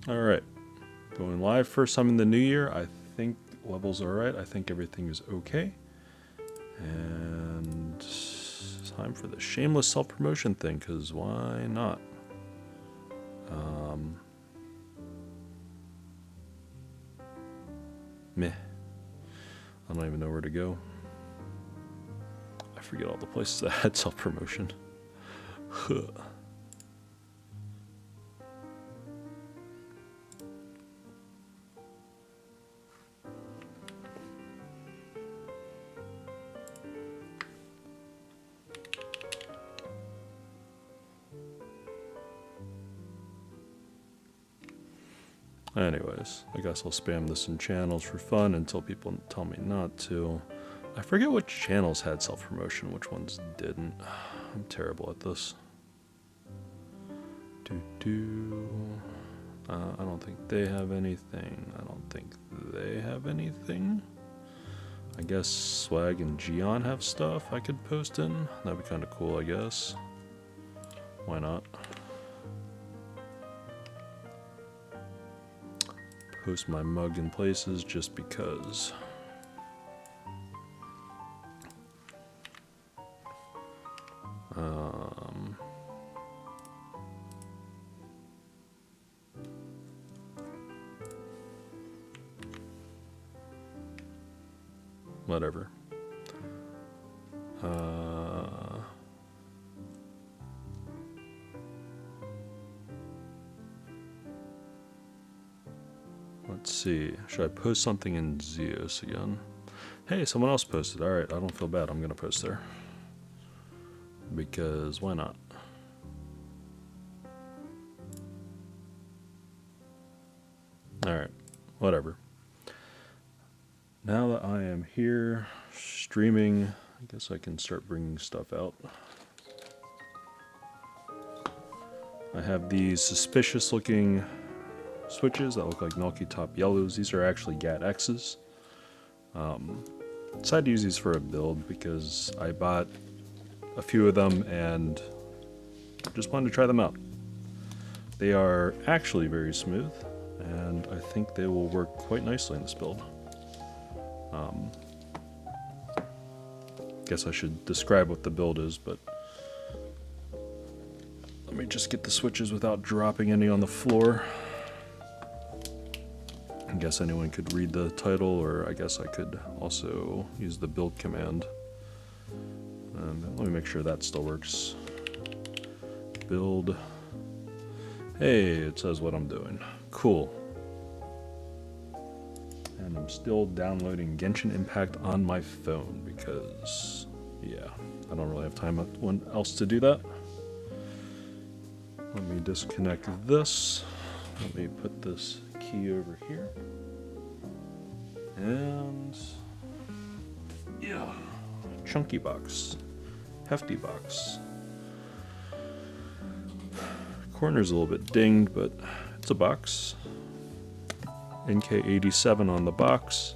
Alright, going live first time in the new year. I think levels are alright. I think everything is okay. And it's time for the shameless self-promotion thing, because why not? Meh. I don't even know where to go. I forget all the places that had self-promotion. Anyways, I guess I'll spam this in channels for fun until people tell me not to. I forget which channels had self-promotion, which ones didn't. I'm terrible at this. I don't think they have anything. I don't think they have anything. I guess Swag and Gion have stuff I could post in. That'd be kind of cool, I guess. Why not? Post my mug in places just because. Whatever. Let's see. Should I post something in Zeus again? Hey, someone else posted. Alright, I don't feel bad. I'm going to post there. Because why not? Alright, whatever. Now that I am here streaming, I guess I can start bringing stuff out. I have these suspicious looking switches that look like Milky Top Yellows. These are actually Gat X's. Decided to use these for a build because I bought a few of them and just wanted to try them out. They are actually very smooth, and I think they will work quite nicely in this build. Guess I should describe what the build is, but let me just get the switches without dropping any on the floor. I guess anyone could read the title, or I guess I could also use the build command. Let me make sure that still works. Build. Hey, it says what I'm doing. Cool. And I'm still downloading Genshin Impact on my phone because, yeah, I don't really have time else to do that. Let me disconnect this. Let me put this key over here. And, yeah, chunky box, hefty box. Corner's a little bit dinged, but it's a box. NK87 on the box.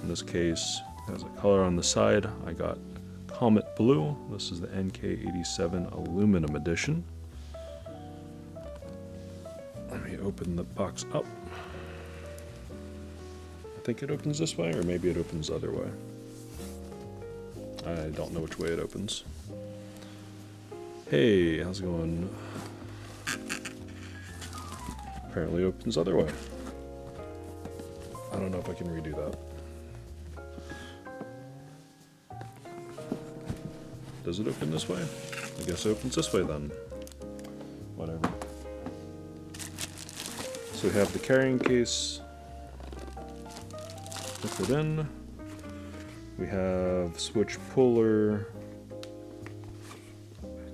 In this case, it has a color on the side. I got Comet Blue. This is the NK87 Aluminum Edition. Let me open the box up. I think it opens this way, or maybe it opens the other way. I don't know which way it opens. Hey, how's it going? Apparently opens the other way. I don't know if I can redo that. Does it open this way? I guess it opens this way then. Whatever. So we have the carrying case. Put it in. We have switch puller,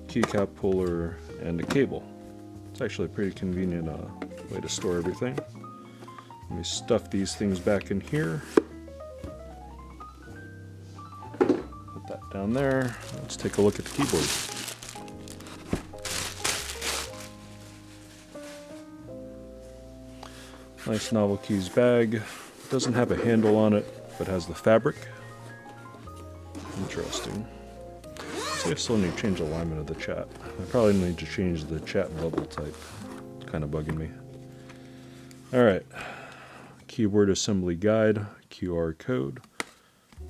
keycap puller, and a cable. It's actually a pretty convenient way to store everything. Let me stuff these things back in here. Put that down there. Let's take a look at the keyboard. Nice Novel Keys bag. Doesn't have a handle on it, but has the fabric. Interesting. So I still need to change the alignment of the chat. I probably need to change the chat bubble type. kind of bugging me. Alright, keyboard assembly guide, QR code.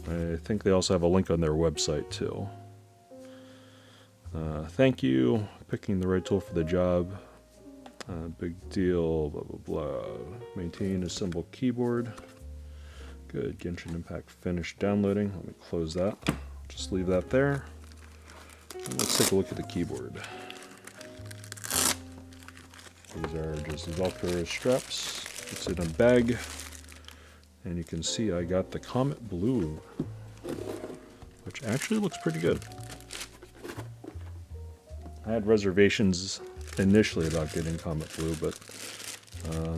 I think they also have a link on their website too. Thank you, picking the right tool for the job. Big deal, blah blah blah. Maintain, assemble keyboard. Good, Genshin Impact finished downloading. Let me close that. Just leave that there. And let's take a look at the keyboard. These are just Velcro straps. It's in a bag. And you can see I got the Comet Blue, which actually looks pretty good. I had reservations initially about getting Comet Blue, but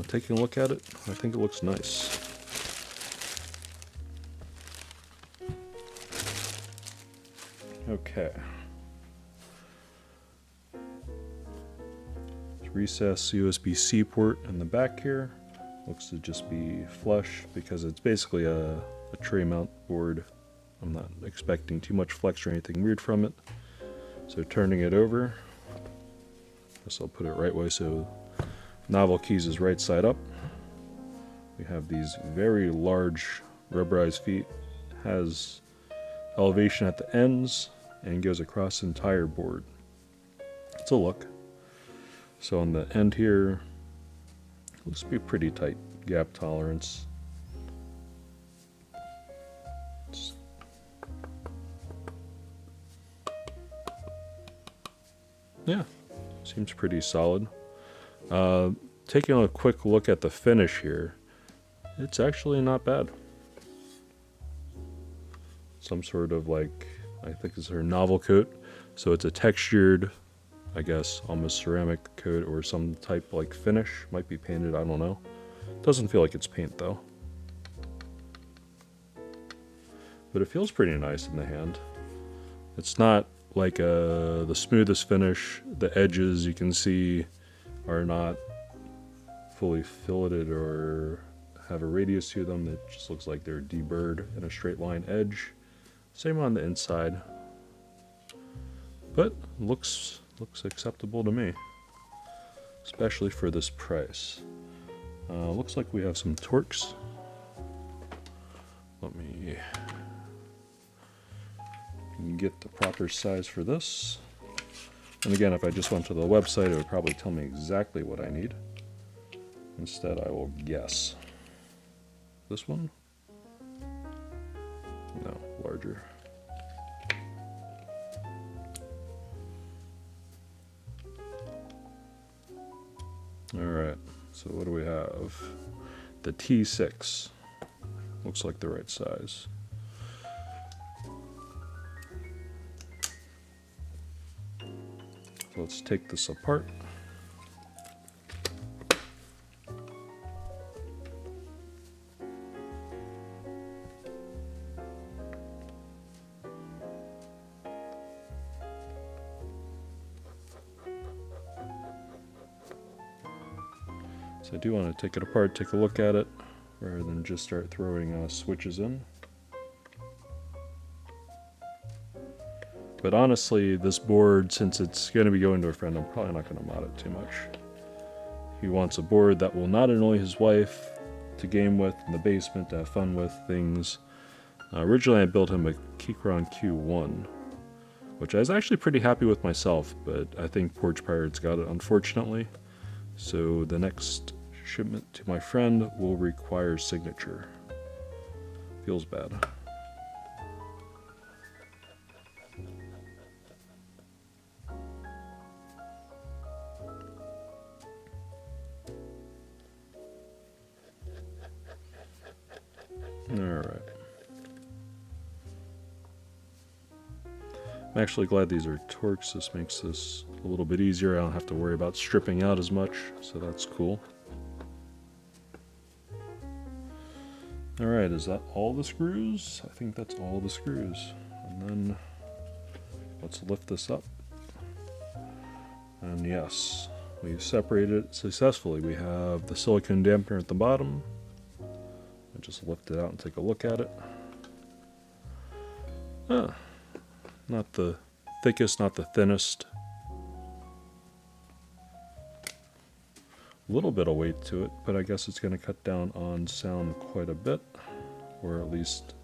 taking a look at it, I think it looks nice. Okay. Recess USB-C port in the back here. Looks to just be flush because it's basically a tray mount board. I'm not expecting too much flex or anything weird from it. So turning it over, guess I'll put it right way so novel keys is right side up. We have these very large rubberized feet. Has elevation at the ends and goes across the entire board. It's a look. So on the end here, looks to be pretty tight gap tolerance. Yeah, seems pretty solid. Taking a quick look at the finish here, it's actually not bad. Some sort of like, I think it's her novel coat. So it's a textured, I guess, almost ceramic coat or some type like finish. Might be painted, I don't know. Doesn't feel like it's paint though. But it feels pretty nice in the hand. It's not like the smoothest finish. The edges you can see are not fully filleted or have a radius to them. It just looks like they're deburred in a straight line edge. Same on the inside. But looks acceptable to me, especially for this price. Looks like we have some Torx. Let me get the proper size for this. And again, if I just went to the website, it would probably tell me exactly what I need. Instead, I will guess. This one? No, larger. Alright, so what do we have? The T6. Looks like the right size. So let's take this apart. So I do want to take it apart, take a look at it, rather than just start throwing switches in. But honestly, this board, since it's going to be going to a friend, I'm probably not going to mod it too much. He wants a board that will not annoy his wife, to game with in the basement, to have fun with things. Originally I built him a Gateron Q1, which I was actually pretty happy with myself, but I think Porch Pirates got it, unfortunately. So the next shipment to my friend will require signature. Feels bad. Alright. I'm actually glad these are Torx. This makes this a little bit easier. I don't have to worry about stripping out as much, so that's cool. Alright, is that all the screws? I think that's all the screws. And then let's lift this up. And yes, we've separated it successfully. We have the silicone dampener at the bottom. I just lift it out and take a look at it. Not the thickest, not the thinnest. a little bit of weight to it, but I guess it's going to cut down on sound quite a bit, or at least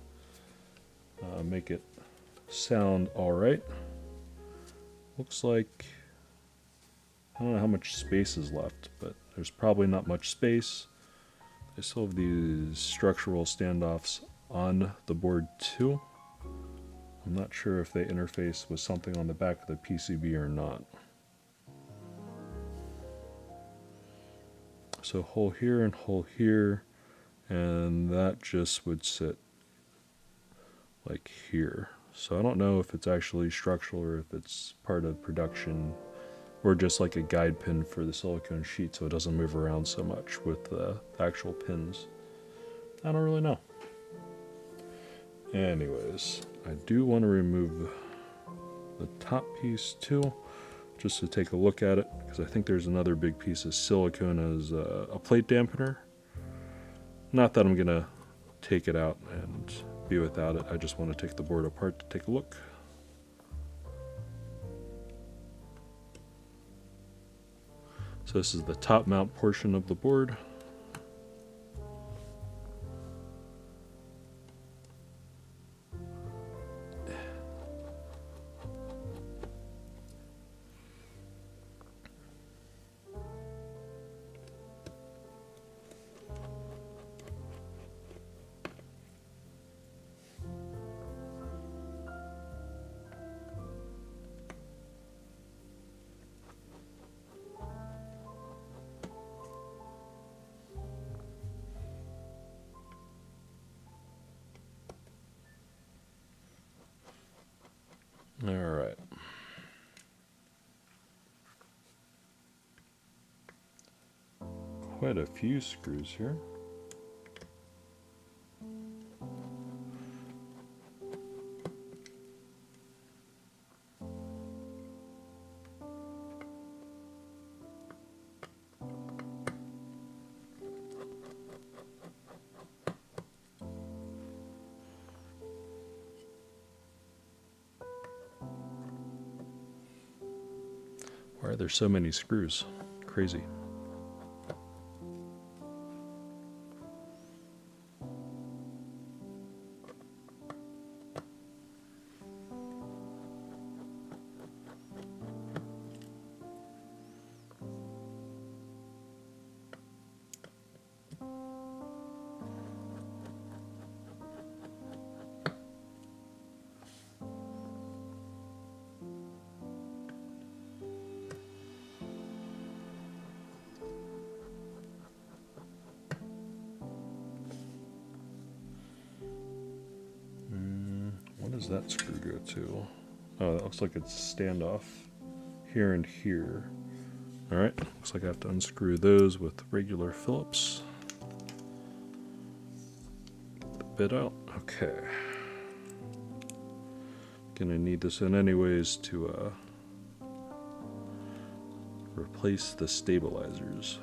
make it sound alright. Looks like, I don't know how much space is left, but there's probably not much space. I still have these structural standoffs on the board too. I'm not sure if they interface with something on the back of the PCB or not. So hole here and hole here, and that just would sit like here. So I don't know if it's actually structural or if it's part of production, or just like a guide pin for the silicone sheet so it doesn't move around so much with the actual pins. I don't really know. Anyways, I do want to remove the top piece too, just to take a look at it, because I think there's another big piece of silicone as a plate dampener. Not that I'm going to take it out and be without it, I just want to take the board apart to take a look. So this is the top mount portion of the board. All right. Quite a few screws here. Why are there so many screws? Crazy. What does that screw go to? Oh, that looks like it's standoff here and here. Alright, looks like I have to unscrew those with regular Phillips. Get the bit out. Okay. Gonna need this in anyways to replace the stabilizers.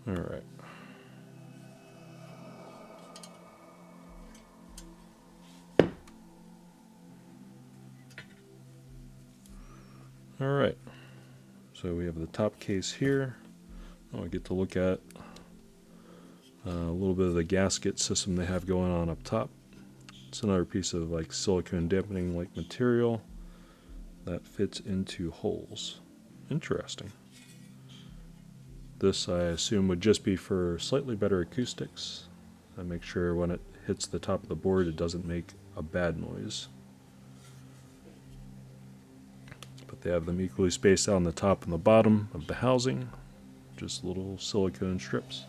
All right. All right. So we have the top case here. I get to look at a little bit of the gasket system they have going on up top. It's another piece of like silicone dampening like material that fits into holes. Interesting. This, I assume, would just be for slightly better acoustics. I make sure when it hits the top of the board it doesn't make a bad noise. But they have them equally spaced out on the top and the bottom of the housing. Just little silicone strips.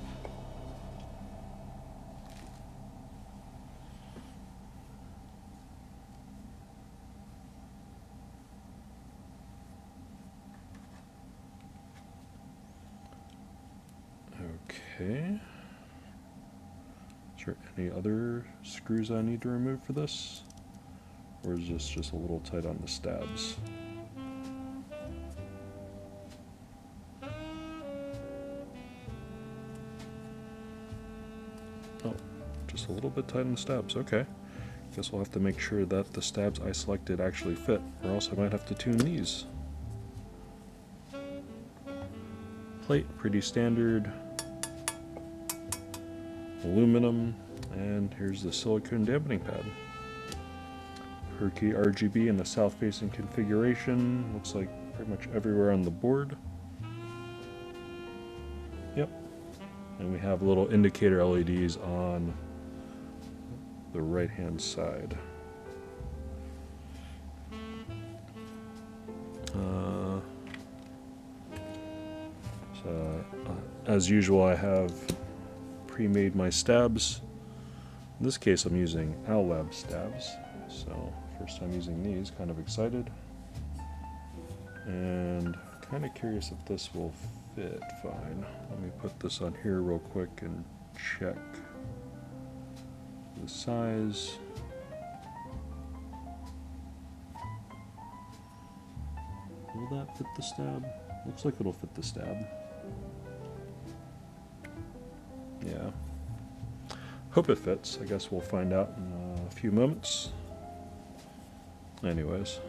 Okay. Is there any other screws I need to remove for this? Or is this just a little tight on the stabs? Oh, just a little bit tight on the stabs. Okay. Guess we'll have to make sure that the stabs I selected actually fit, or else I might have to tune these. Plate, pretty standard. Aluminum, and here's the silicone dampening pad. Herky RGB in the south-facing configuration. Looks like pretty much everywhere on the board. Yep. And we have little indicator LEDs on the right-hand side. As usual, I have pre-made my stabs. In this case, I'm using Lab stabs, so first time using these, kind of excited. And kind of curious if this will fit fine. Let me put this on here real quick and check the size. Will that fit the stab? Looks like it'll fit the stab. Yeah. Hope it fits. I guess we'll find out in a few moments. Anyways.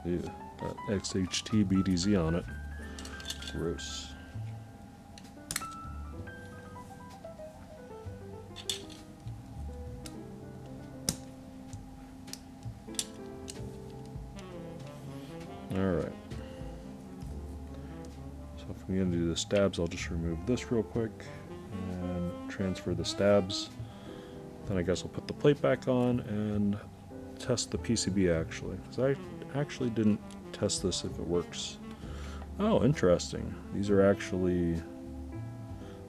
Ew, got XHT BDZ on it. Gross. Alright. So if I'm going to do the stabs, I'll just remove this real quick and transfer the stabs. Then I guess I'll put the plate back on and test the PCB actually. Because I actually didn't test this if it works. Oh, interesting. These are actually...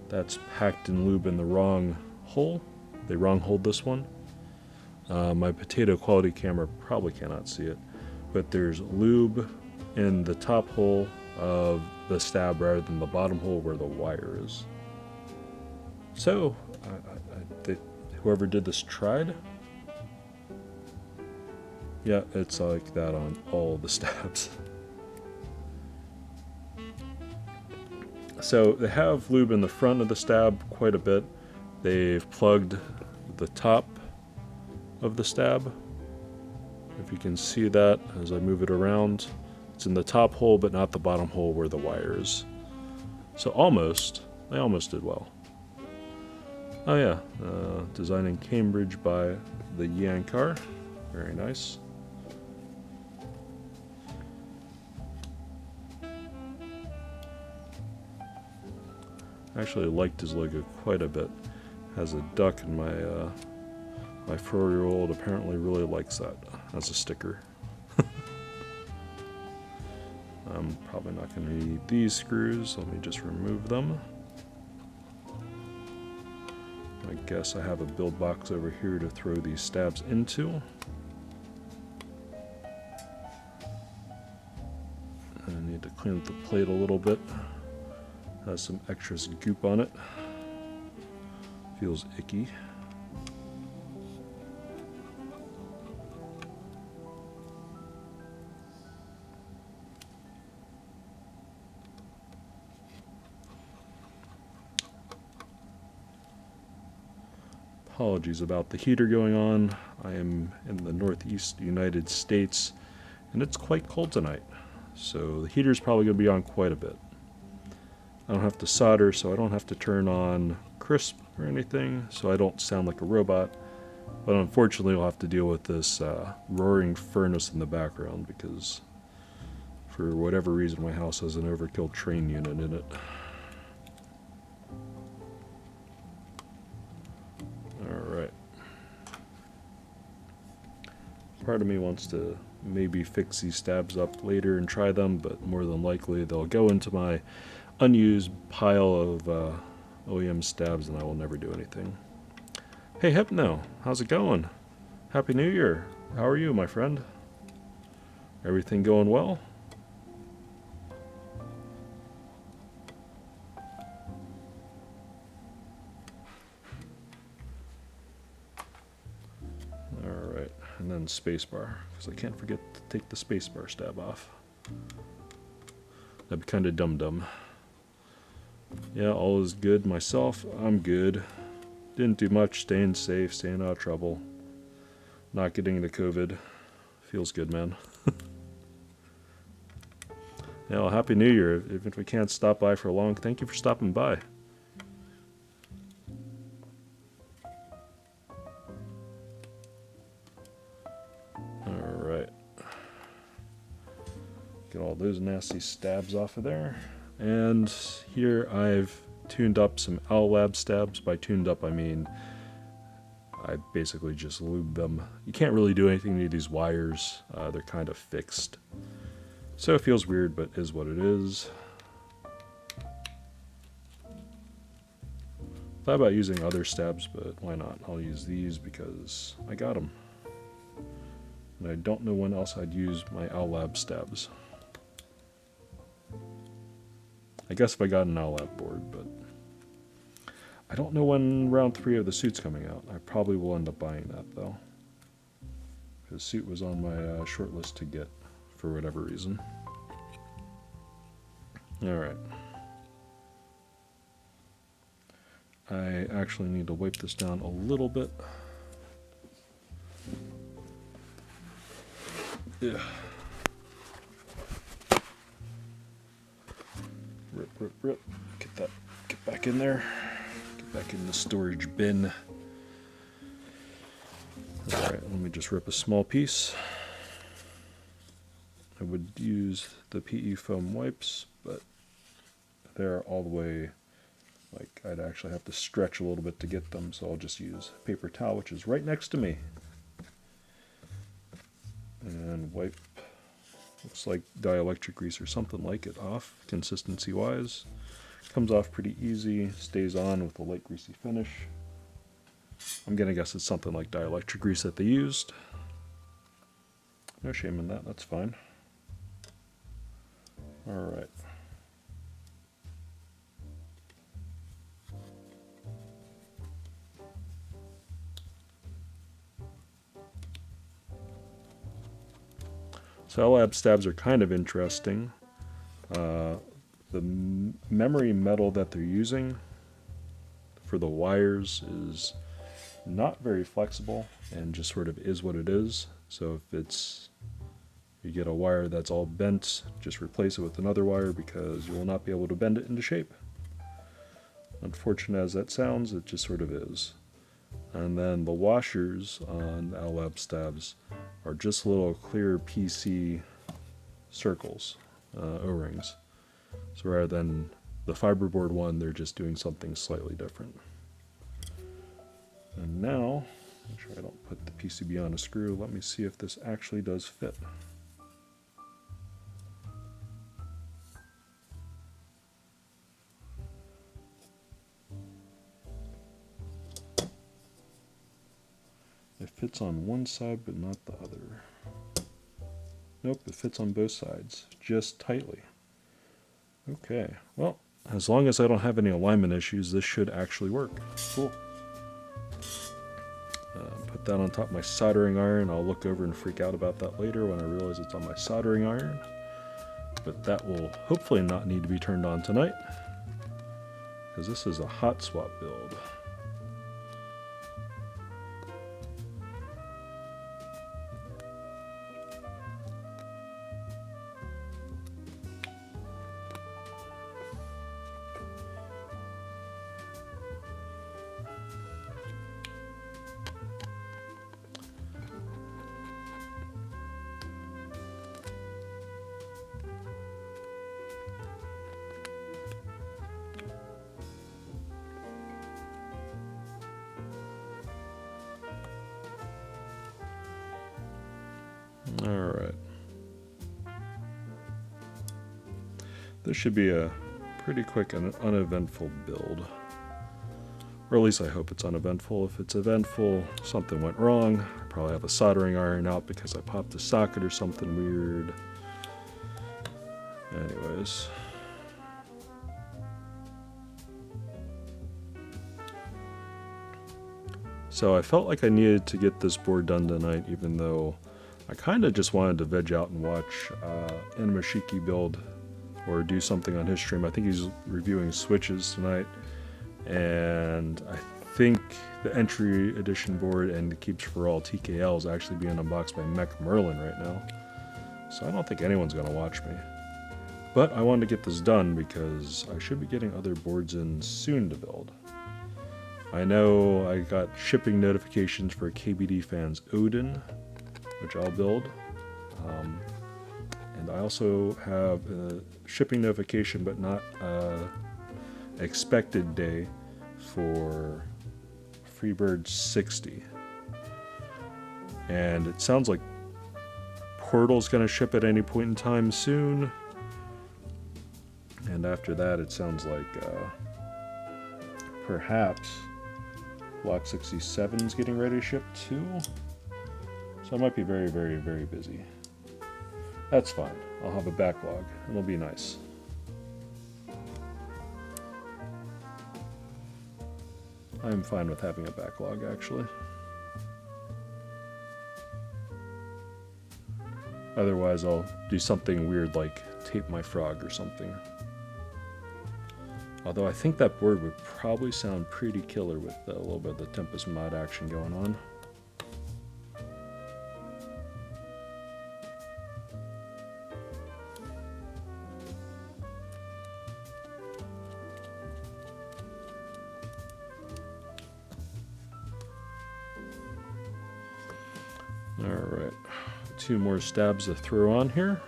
That's packed in lube in the wrong hole. They wrong holed this one. My potato quality camera probably cannot see it. But there's lube in the top hole of the stab rather than the bottom hole where the wire is. So, whoever did this tried. Yeah, it's like that on all the stabs. So they have lube in the front of the stab quite a bit. They've plugged the top of the stab. If you can see that as I move it around, it's in the top hole but not the bottom hole where the wire is. So they almost did well. Oh yeah, designed in Cambridge by the Yankar. Very nice. I actually liked his logo quite a bit. Has a duck, and my 4-year-old apparently really likes that as a sticker. I'm probably not going to need these screws. Let me just remove them. I guess I have a build box over here to throw these stabs into. I need to clean up the plate a little bit. Has some extra goop on it. Feels icky. Apologies about the heater going on. I am in the Northeast United States and it's quite cold tonight. So the heater is probably going to be on quite a bit. I don't have to solder, so I don't have to turn on crisp or anything, so I don't sound like a robot. But unfortunately, I'll have to deal with this roaring furnace in the background because for whatever reason my house has an overkill train unit in it. Alright. Part of me wants to maybe fix these stabs up later and try them, but more than likely they'll go into my unused pile of OEM stabs and I will never do anything. Hey Hypno, how's it going? Happy New Year. How are you, my friend? Everything going well? Alright, and then and spacebar, because I can't forget to take the spacebar stab off. That'd be kind of dumb. Yeah, all is good myself. I'm good. Didn't do much, staying safe, staying out of trouble. Not getting the COVID. Feels good, man. Yeah, well, Happy New Year. Even if we can't stop by for long, thank you for stopping by. Alright. Get all those nasty stabs off of there. And here I've tuned up some Owl Lab stabs. By tuned up, I mean I basically just lube them. You can't really do anything to these wires. They're kind of fixed. So it feels weird, but is what it is. Thought about using other stabs, but why not? I'll use these because I got them. And I don't know when else I'd use my Owl Lab stabs. I guess if I got an Owl Lab board, but I don't know when round 3 of the suit's coming out. I probably will end up buying that though. Because suit was on my short list to get for whatever reason. Alright. I actually need to wipe this down a little bit. Yeah. Rip. Get back in there. Get back in the storage bin. Alright, let me just rip a small piece. I would use the PE foam wipes, but they're all the way, like I'd actually have to stretch a little bit to get them, so I'll just use a paper towel, which is right next to me. And wipe, looks like dielectric grease or something like it off, consistency wise. Comes off pretty easy, stays on with a light greasy finish. I'm gonna guess it's something like dielectric grease that they used. No shame in that, that's fine. Alright. So Lab stabs are kind of interesting. The memory metal that they're using for the wires is not very flexible and just sort of is what it is. So if it's you get a wire that's all bent, just replace it with another wire because you will not be able to bend it into shape. Unfortunate as that sounds, it just sort of is. And then the washers on Owl Lab stabs are just little clear PC circles, O-rings. So rather than the fiberboard one, they're just doing something slightly different. And now, make sure I don't put the PCB on a screw. Let me see if this actually does fit. It fits on one side, but not the other. Nope, it fits on both sides, just tightly. Okay, well, as long as I don't have any alignment issues, this should actually work. Cool. Put that on top of my soldering iron. I'll look over and freak out about that later when I realize it's on my soldering iron. But that will hopefully not need to be turned on tonight, because this is a hot swap build. Alright. This should be a pretty quick and uneventful build. Or at least I hope it's uneventful. If it's eventful, something went wrong. I probably have a soldering iron out because I popped a socket or something weird. Anyways. So I felt like I needed to get this board done tonight, even though I kind of just wanted to veg out and watch Animashiki build or do something on his stream. I think he's reviewing switches tonight, and I think the entry edition board and the Keeps for All TKL is actually being unboxed by Mech Merlin right now. So I don't think anyone's going to watch me. But I wanted to get this done because I should be getting other boards in soon to build. I know I got shipping notifications for KBD Fans Odin, which I'll build. And I also have a shipping notification, but not expected day for Freebird 60. And it sounds like Portal's going to ship at any point in time soon. And after that, it sounds like perhaps Block 67 is getting ready to ship too. So I might be very, very, very busy. That's fine. I'll have a backlog. It'll be nice. I'm fine with having a backlog, actually. Otherwise, I'll do something weird like tape my frog or something. Although I think that board would probably sound pretty killer with a little bit of the Tempest mod action going on. Alright, 2 more stabs to throw on here.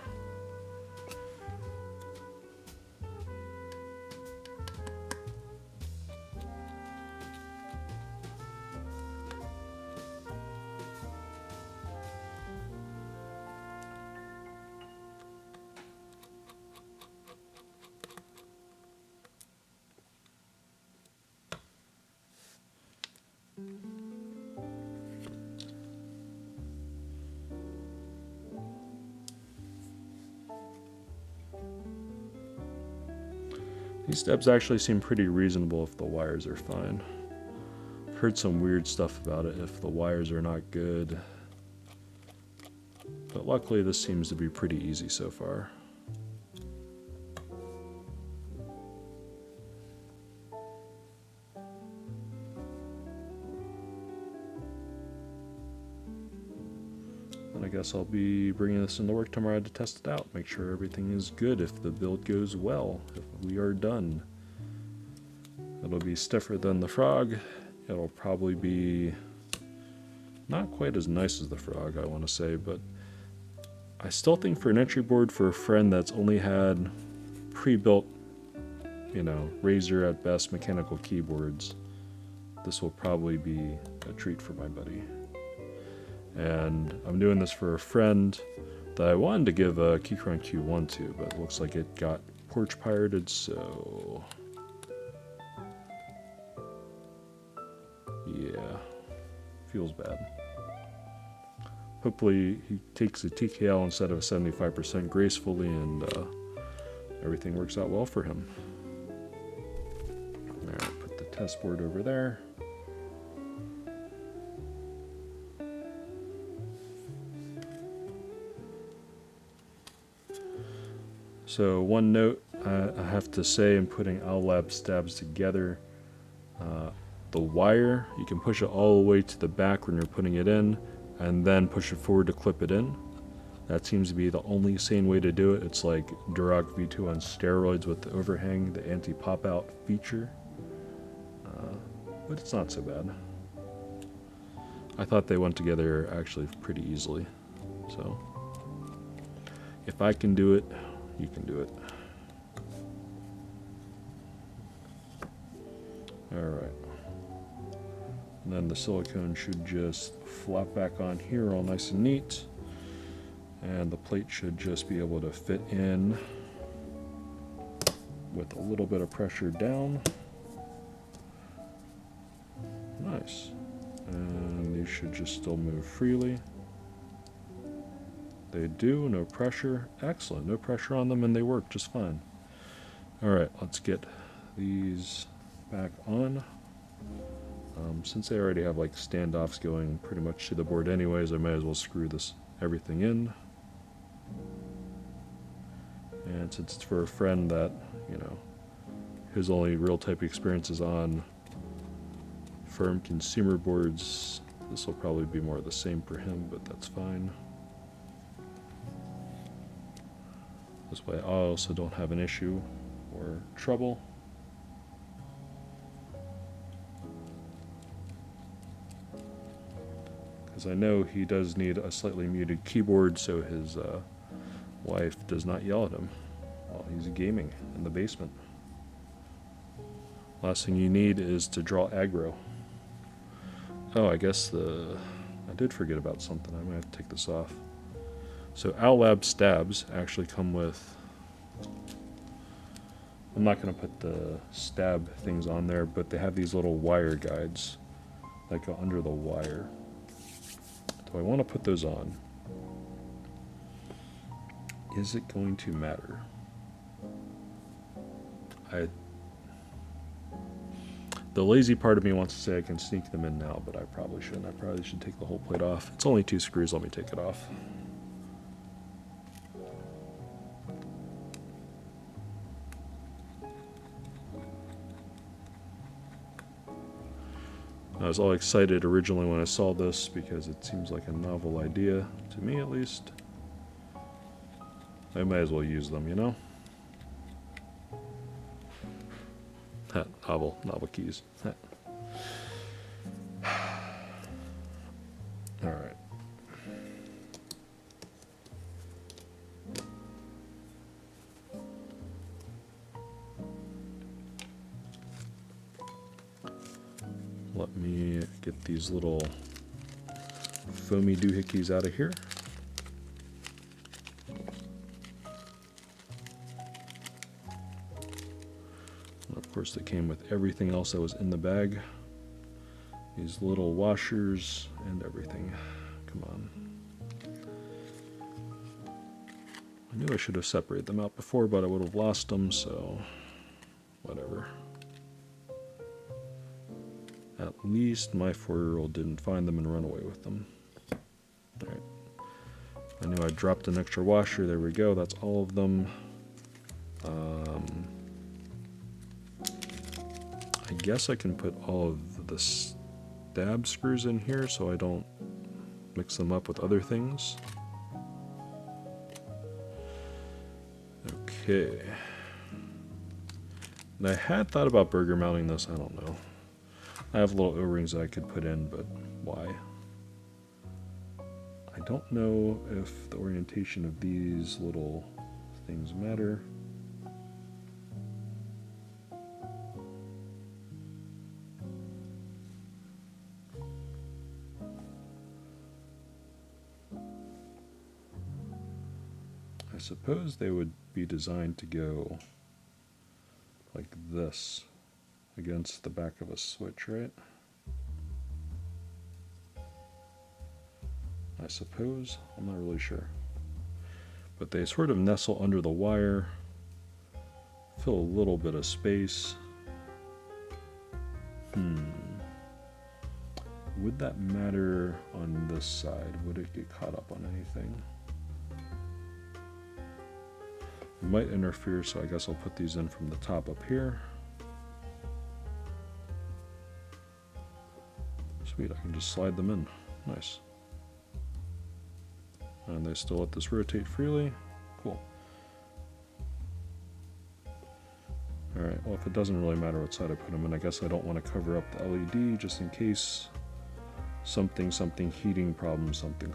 These steps actually seem pretty reasonable if the wires are fine. I've heard some weird stuff about it if the wires are not good. But luckily this seems to be pretty easy so far. And I guess I'll be bringing this into work tomorrow to test it out. Make sure everything is good if the build goes well. If we are done. It'll be stiffer than the frog. It'll probably be not quite as nice as the frog, I want to say, but I still think for an entry board for a friend that's only had pre-built, you know, Razer at best mechanical keyboards, this will probably be a treat for my buddy. And I'm doing this for a friend that I wanted to give a Keychron Q1 to, but it looks like it got porch pirated, so yeah, feels bad. Hopefully he takes a TKL instead of a 75% gracefully, and everything works out well for him. Alright, put the test board over there. So one note I have to say in putting OwlLab stabs together, the wire, you can push it all the way to the back when you're putting it in, and then push it forward to clip it in. That seems to be the only sane way to do it. It's like Duroc V2 on steroids with the overhang, the anti-pop-out feature. But it's not so bad. I thought they went together actually pretty easily. So, if I can do it, you can do it. Alright. And then the silicone should just flop back on here all nice and neat. And the plate should just be able to fit in with a little bit of pressure down. Nice. And these should just still move freely. They do, no pressure. Excellent, no pressure on them, and they work just fine. Alright, let's get these back on. Since I already have like standoffs going pretty much to the board anyways, I might as well screw everything in. And since it's for a friend that, you know, his only real type experience is on firm consumer boards, this will probably be more of the same for him, but that's fine. This way I also don't have an issue or trouble. Because I know he does need a slightly muted keyboard so his wife does not yell at him while he's gaming in the basement. Last thing you need is to draw aggro. Oh, I guess I did forget about something. I might have to take this off. So OwlLab stabs actually come with, I'm not going to put the stab things on there, but they have these little wire guides that go under the wire. Do I want to put those on? Is it going to matter? The lazy part of me wants to say I can sneak them in now, but I probably shouldn't. I probably should take the whole plate off. It's only 2 screws, let me take it off. I was all excited originally when I saw this because it seems like a novel idea, to me at least. I might as well use them, you know? Novel keys. Alright. Let me get these little foamy doohickeys out of here. Of course, they came with everything else that was in the bag. These little washers and everything. Come on. I knew I should have separated them out before, but I would have lost them, so whatever. At least my 4-year-old didn't find them and run away with them. Alright. I knew I dropped an extra washer. There we go. That's all of them. I guess I can put all of the stab screws in here so I don't mix them up with other things. Okay. And I had thought about burger mounting this, I don't know. I have little O-rings that I could put in, but why? I don't know if the orientation of these little things matter. I suppose they would be designed to go like this against the back of a switch, right? I suppose. I'm not really sure. But they sort of nestle under the wire, fill a little bit of space. Would that matter on this side? Would it get caught up on anything? It might interfere, so I guess I'll put these in from the top up here. Sweet, I can just slide them in. Nice. And they still let this rotate freely. Cool. Alright, well if it doesn't really matter what side I put them in, I guess I don't want to cover up the LED just in case something heating problem, something.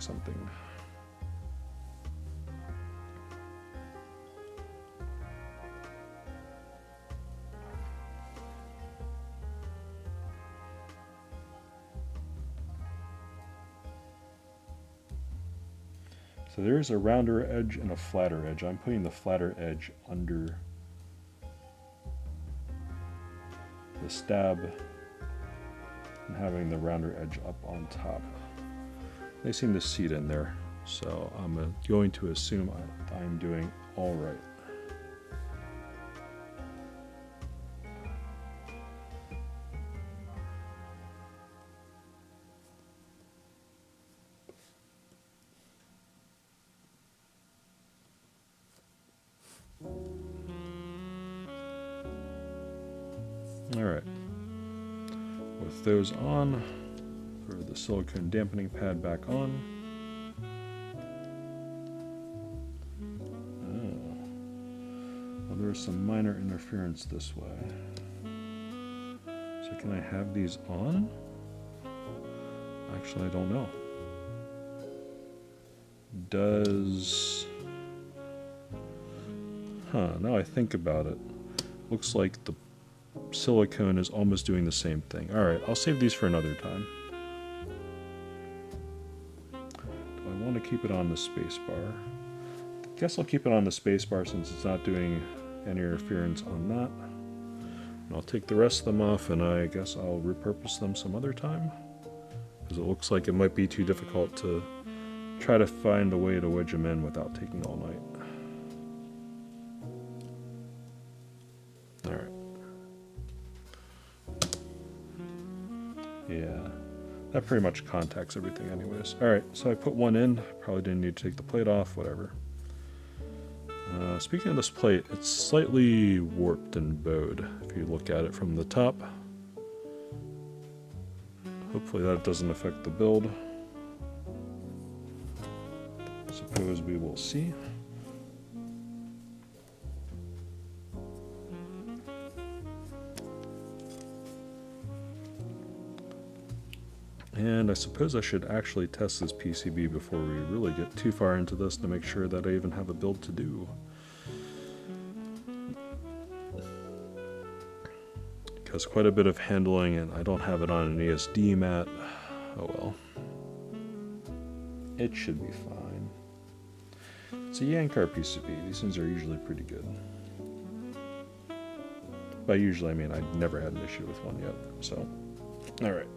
So there's a rounder edge and a flatter edge. I'm putting the flatter edge under the stab and having the rounder edge up on top. They seem to seat in there, so I'm going to assume I'm doing all right. Alright. With those on, throw the silicone dampening pad back on. Oh. Well, there's some minor interference this way. So can I have these on? Actually, I don't know. Does... now I think about it. Looks like the silicone is almost doing the same thing. Alright, I'll save these for another time. Do I want to keep it on the spacebar? I guess I'll keep it on the spacebar since it's not doing any interference on that. And I'll take the rest of them off and I guess I'll repurpose them some other time. Because it looks like it might be too difficult to try to find a way to wedge them in without taking all night. Alright. Yeah, that pretty much contacts everything anyways. Alright, so I put one in. Probably didn't need to take the plate off, whatever. Speaking of this plate, it's slightly warped and bowed if you look at it from the top. Hopefully that doesn't affect the build. Suppose we will see. And I suppose I should actually test this PCB before we really get too far into this to make sure that I even have a build to do. Because quite a bit of handling and I don't have it on an ESD mat. Oh well. It should be fine. It's a Yankar PCB. These things are usually pretty good. By usually I mean I've never had an issue with one yet. So, alright.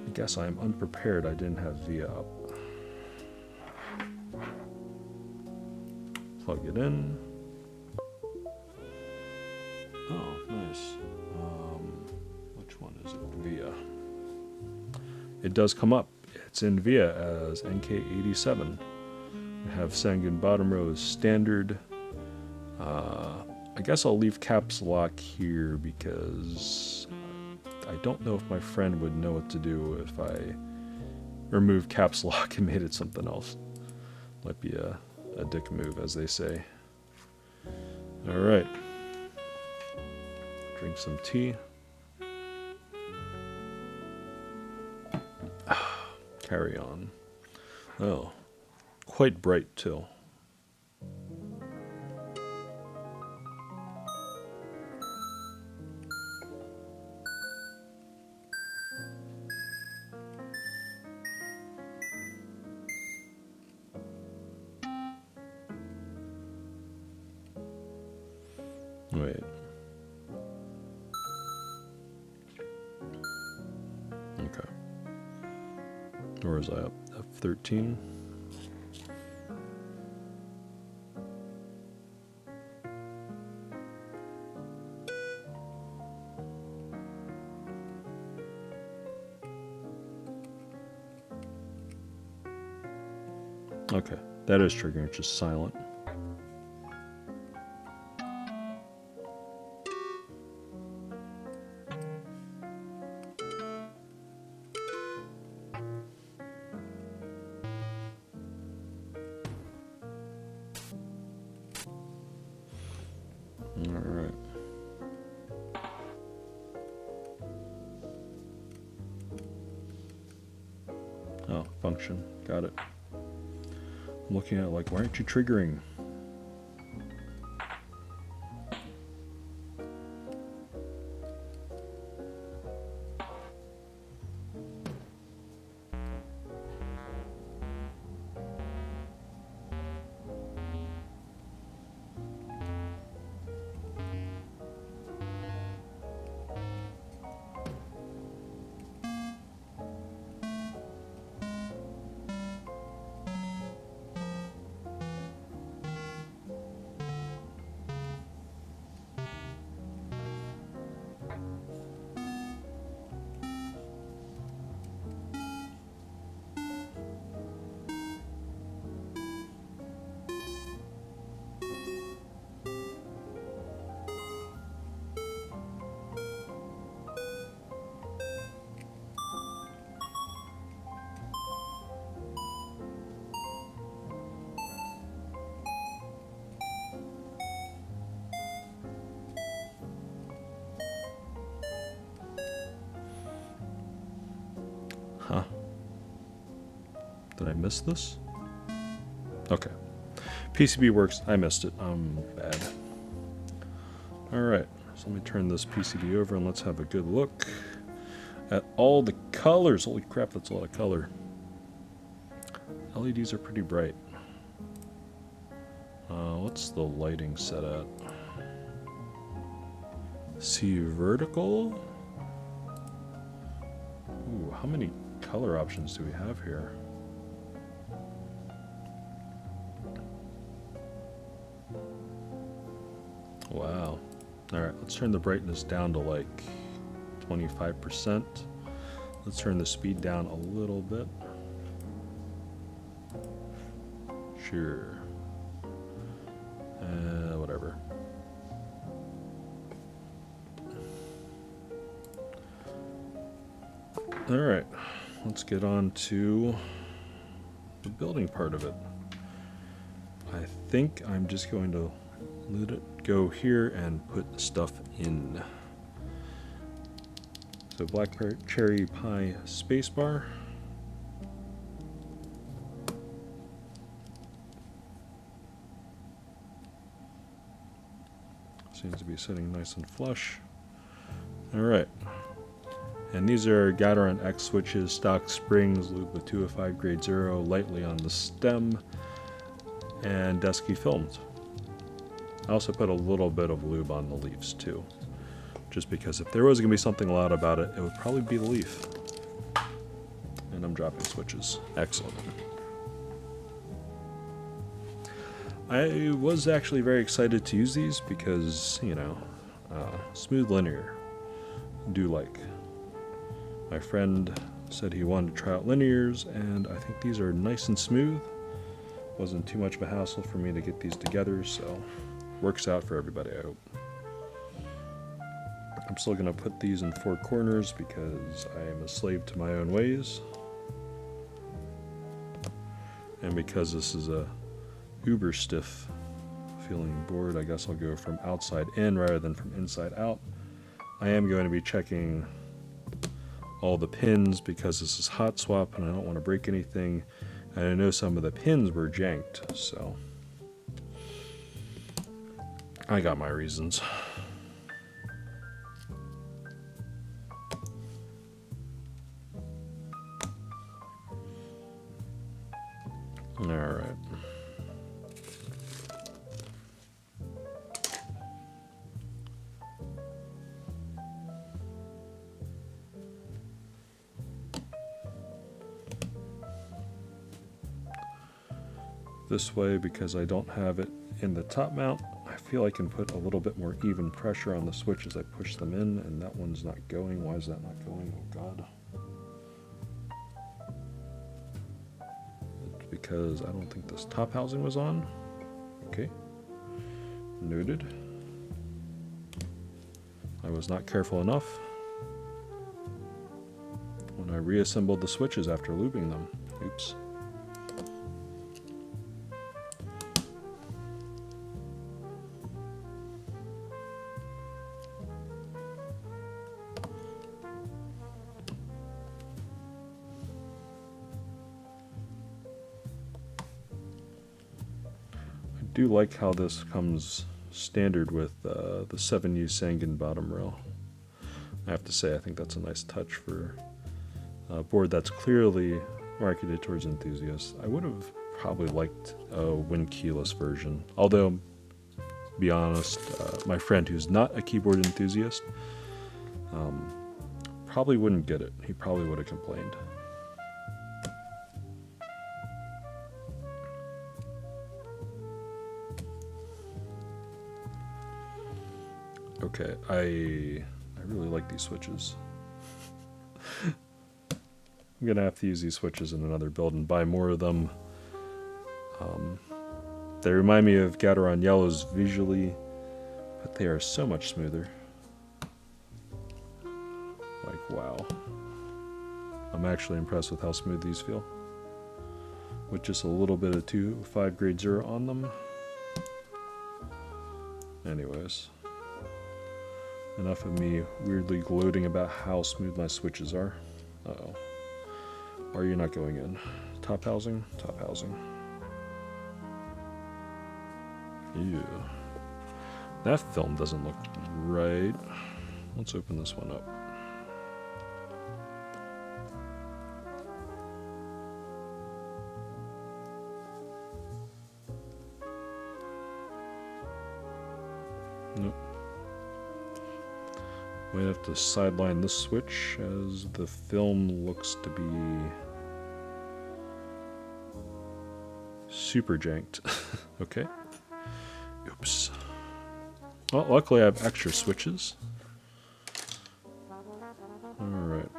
I guess I'm unprepared. I didn't have VIA up. Plug it in. Oh, nice. Which one is it? VIA. It does come up. It's in VIA as NK87. We have Sangun bottom row as standard. I guess I'll leave caps lock here because I don't know if my friend would know what to do if I removed caps lock and made it something else. Might be a dick move, as they say. Alright. Drink some tea. Carry on. Oh, quite bright too. Wait. Okay. Where was I up? F13? Okay. That is triggering, it's just silent. Alright. Oh, function. Got it. I'm looking at it like, why aren't you triggering? Did I miss this? Okay. PCB works. I missed it. I'm bad. Alright, so let me turn this PCB over and let's have a good look at all the colors. Holy crap, that's a lot of color. LEDs are pretty bright. What's the lighting set at? See vertical? Ooh, how many color options do we have here? Wow. Alright, let's turn the brightness down to like 25%. Let's turn the speed down a little bit. Sure. Whatever. Alright, let's get on to the building part of it. I think I'm just going to let it go here and put stuff in. So black cherry pie spacebar. Seems to be sitting nice and flush. Alright. And these are Gateron X switches, stock springs, lube with 205 grade 0, lightly on the stem, and Desky filmed. I also put a little bit of lube on the leaves too, just because if there was going to be something loud about it, it would probably be the leaf. And I'm dropping switches. Excellent. I was actually very excited to use these because, you know, smooth linear. Do like. My friend said he wanted to try out linears, and I think these are nice and smooth. Wasn't too much of a hassle for me to get these together, so works out for everybody, I hope. I'm still going to put these in 4 corners because I am a slave to my own ways. And because this is a uber stiff feeling board, I guess I'll go from outside in rather than from inside out. I am going to be checking all the pins because this is hot swap and I don't want to break anything. And I know some of the pins were janked, so I got my reasons. All right. This way, because I don't have it in the top mount, I feel I can put a little bit more even pressure on the switch as I push them in, and that one's not going. Why is that not going? Oh God. It's because I don't think this top housing was on. Okay. Noted. I was not careful enough when I reassembled the switches after lubing them. Oops. I do like how this comes standard with the 7U Sangan bottom rail. I have to say, I think that's a nice touch for a board that's clearly marketed towards enthusiasts. I would have probably liked a Win keyless version, although, to be honest, my friend who's not a keyboard enthusiast probably wouldn't get it. He probably would have complained. Okay, I really like these switches. I'm gonna have to use these switches in another build and buy more of them. They remind me of Gateron yellows visually, but they are so much smoother. Like, wow. I'm actually impressed with how smooth these feel. With just a little bit of 2.5 grade 0 on them. Anyways. Enough of me weirdly gloating about how smooth my switches are. Uh-oh. Are you not going in? top housing? Top housing. Ew. That film doesn't look right. Let's open this one up. Nope. Might have to sideline this switch as the film looks to be super janked. Okay. Oops. Well, luckily I have extra switches. Alright.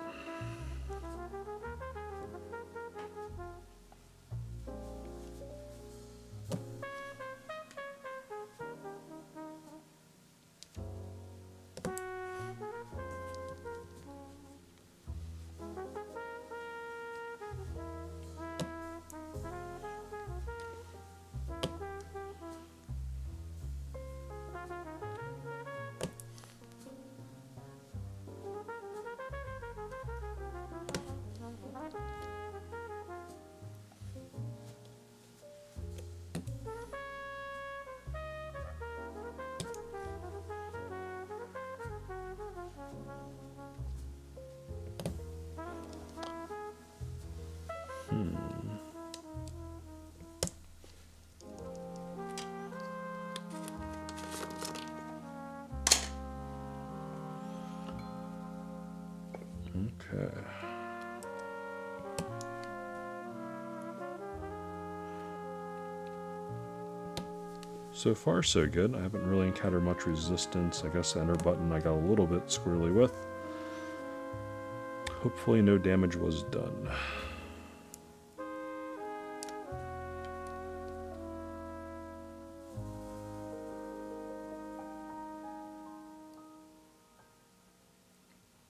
Okay. So far so good. I haven't really encountered much resistance. I guess the enter button I got a little bit squirrely with. Hopefully no damage was done.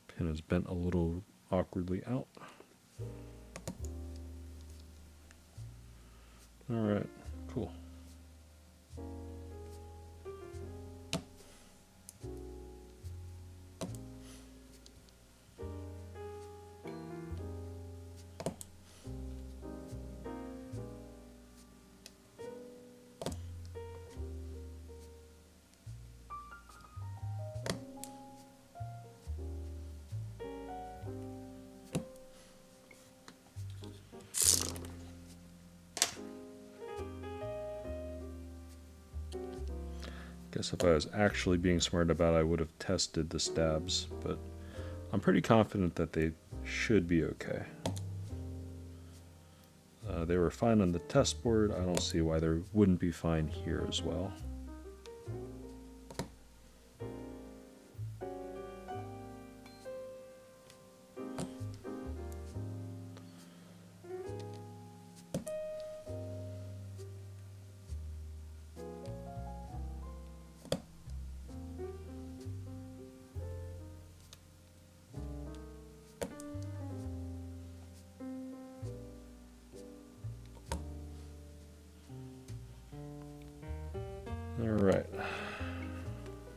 Pin is bent a little awkwardly out. Alright, cool. Guess if I was actually being smart about it, I would have tested the stabs, but I'm pretty confident that they should be okay. They were fine on the test board. I don't see why they wouldn't be fine here as well. Alright,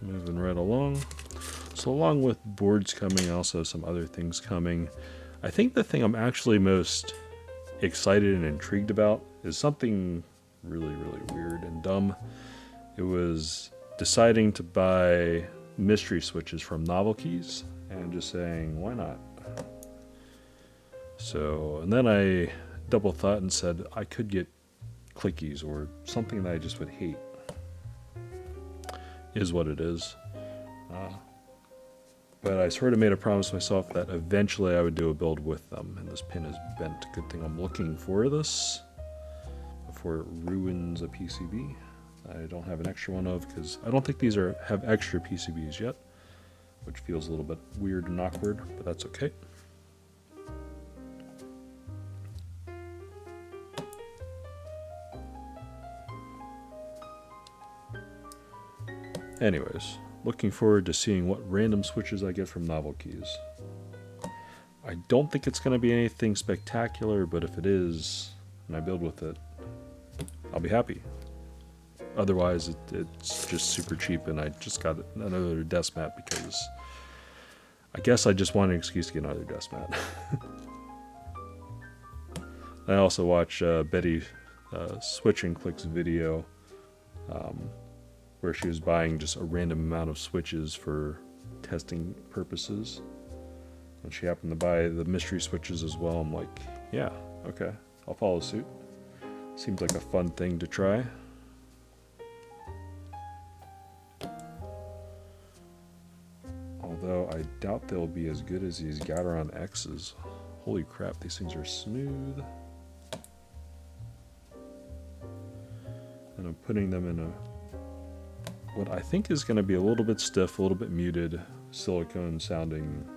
moving right along. So along with boards coming, also some other things coming. I think the thing I'm actually most excited and intrigued about is something really, really weird and dumb. It was deciding to buy mystery switches from Novelkeys and just saying, why not? So, and then I double thought and said I could get clickies or something that I just would hate. Is what it is. But I sort of made a promise to myself that eventually I would do a build with them, and this pin is bent. Good thing I'm looking for this before it ruins a PCB. I don't have an extra one of, because I don't think these have extra PCBs yet, which feels a little bit weird and awkward, but that's okay. Anyways, looking forward to seeing what random switches I get from Novelkeys. I don't think it's going to be anything spectacular, but if it is, and I build with it, I'll be happy. Otherwise, it's just super cheap, and I just got another desk mat because I guess I just want an excuse to get another desk mat. I also watch Betty Switch and Click's video where she was buying just a random amount of switches for testing purposes. And she happened to buy the mystery switches as well. I'm like, yeah, okay, I'll follow suit. Seems like a fun thing to try. Although I doubt they'll be as good as these Gateron X's. Holy crap, these things are smooth. And I'm putting them in what I think is going to be a little bit stiff, a little bit muted, silicone sounding,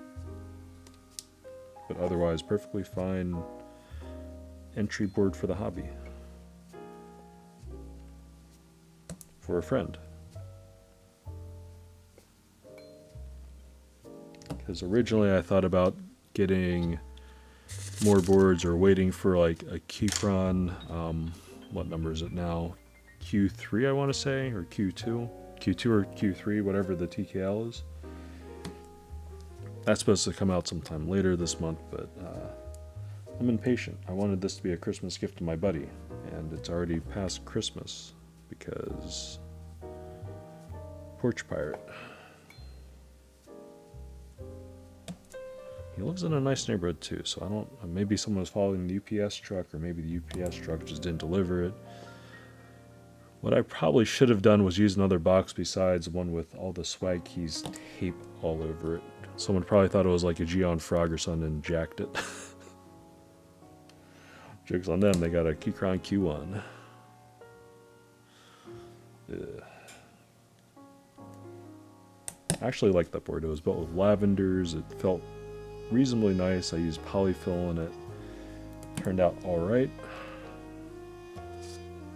but otherwise perfectly fine entry board for the hobby. For a friend. Because originally I thought about getting more boards or waiting for like a Keychron, what number is it now? Q3 I want to say, or Q2? Q2 or Q3, whatever the TKL is. That's supposed to come out sometime later this month, but I'm impatient. I wanted this to be a Christmas gift to my buddy, and it's already past Christmas because Porch Pirate. He lives in a nice neighborhood too, so I don't, maybe someone was following the UPS truck, or maybe the UPS truck just didn't deliver it. What I probably should have done was use another box besides one with all the Swag Keys tape all over it. Someone probably thought it was like a Geon Frog or something and jacked it. Joke's on them, they got a Keychron Q1. Ugh. I actually liked that board. It was built with lavenders, it felt reasonably nice. I used polyfill in it. Turned out alright.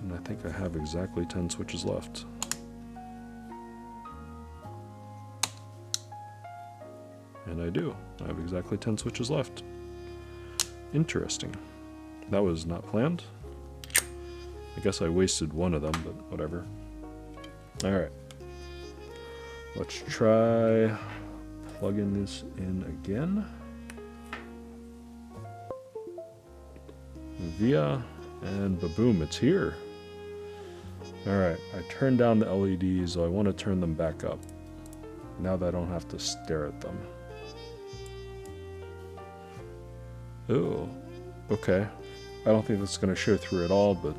And I think I have exactly 10 switches left. And I do. I have exactly 10 switches left. Interesting. That was not planned. I guess I wasted one of them, but whatever. Alright. Let's try plugging this in again. Via, and ba-boom, it's here. Alright, I turned down the LEDs, so I want to turn them back up. Now that I don't have to stare at them. Oh, okay. I don't think that's going to show through at all, but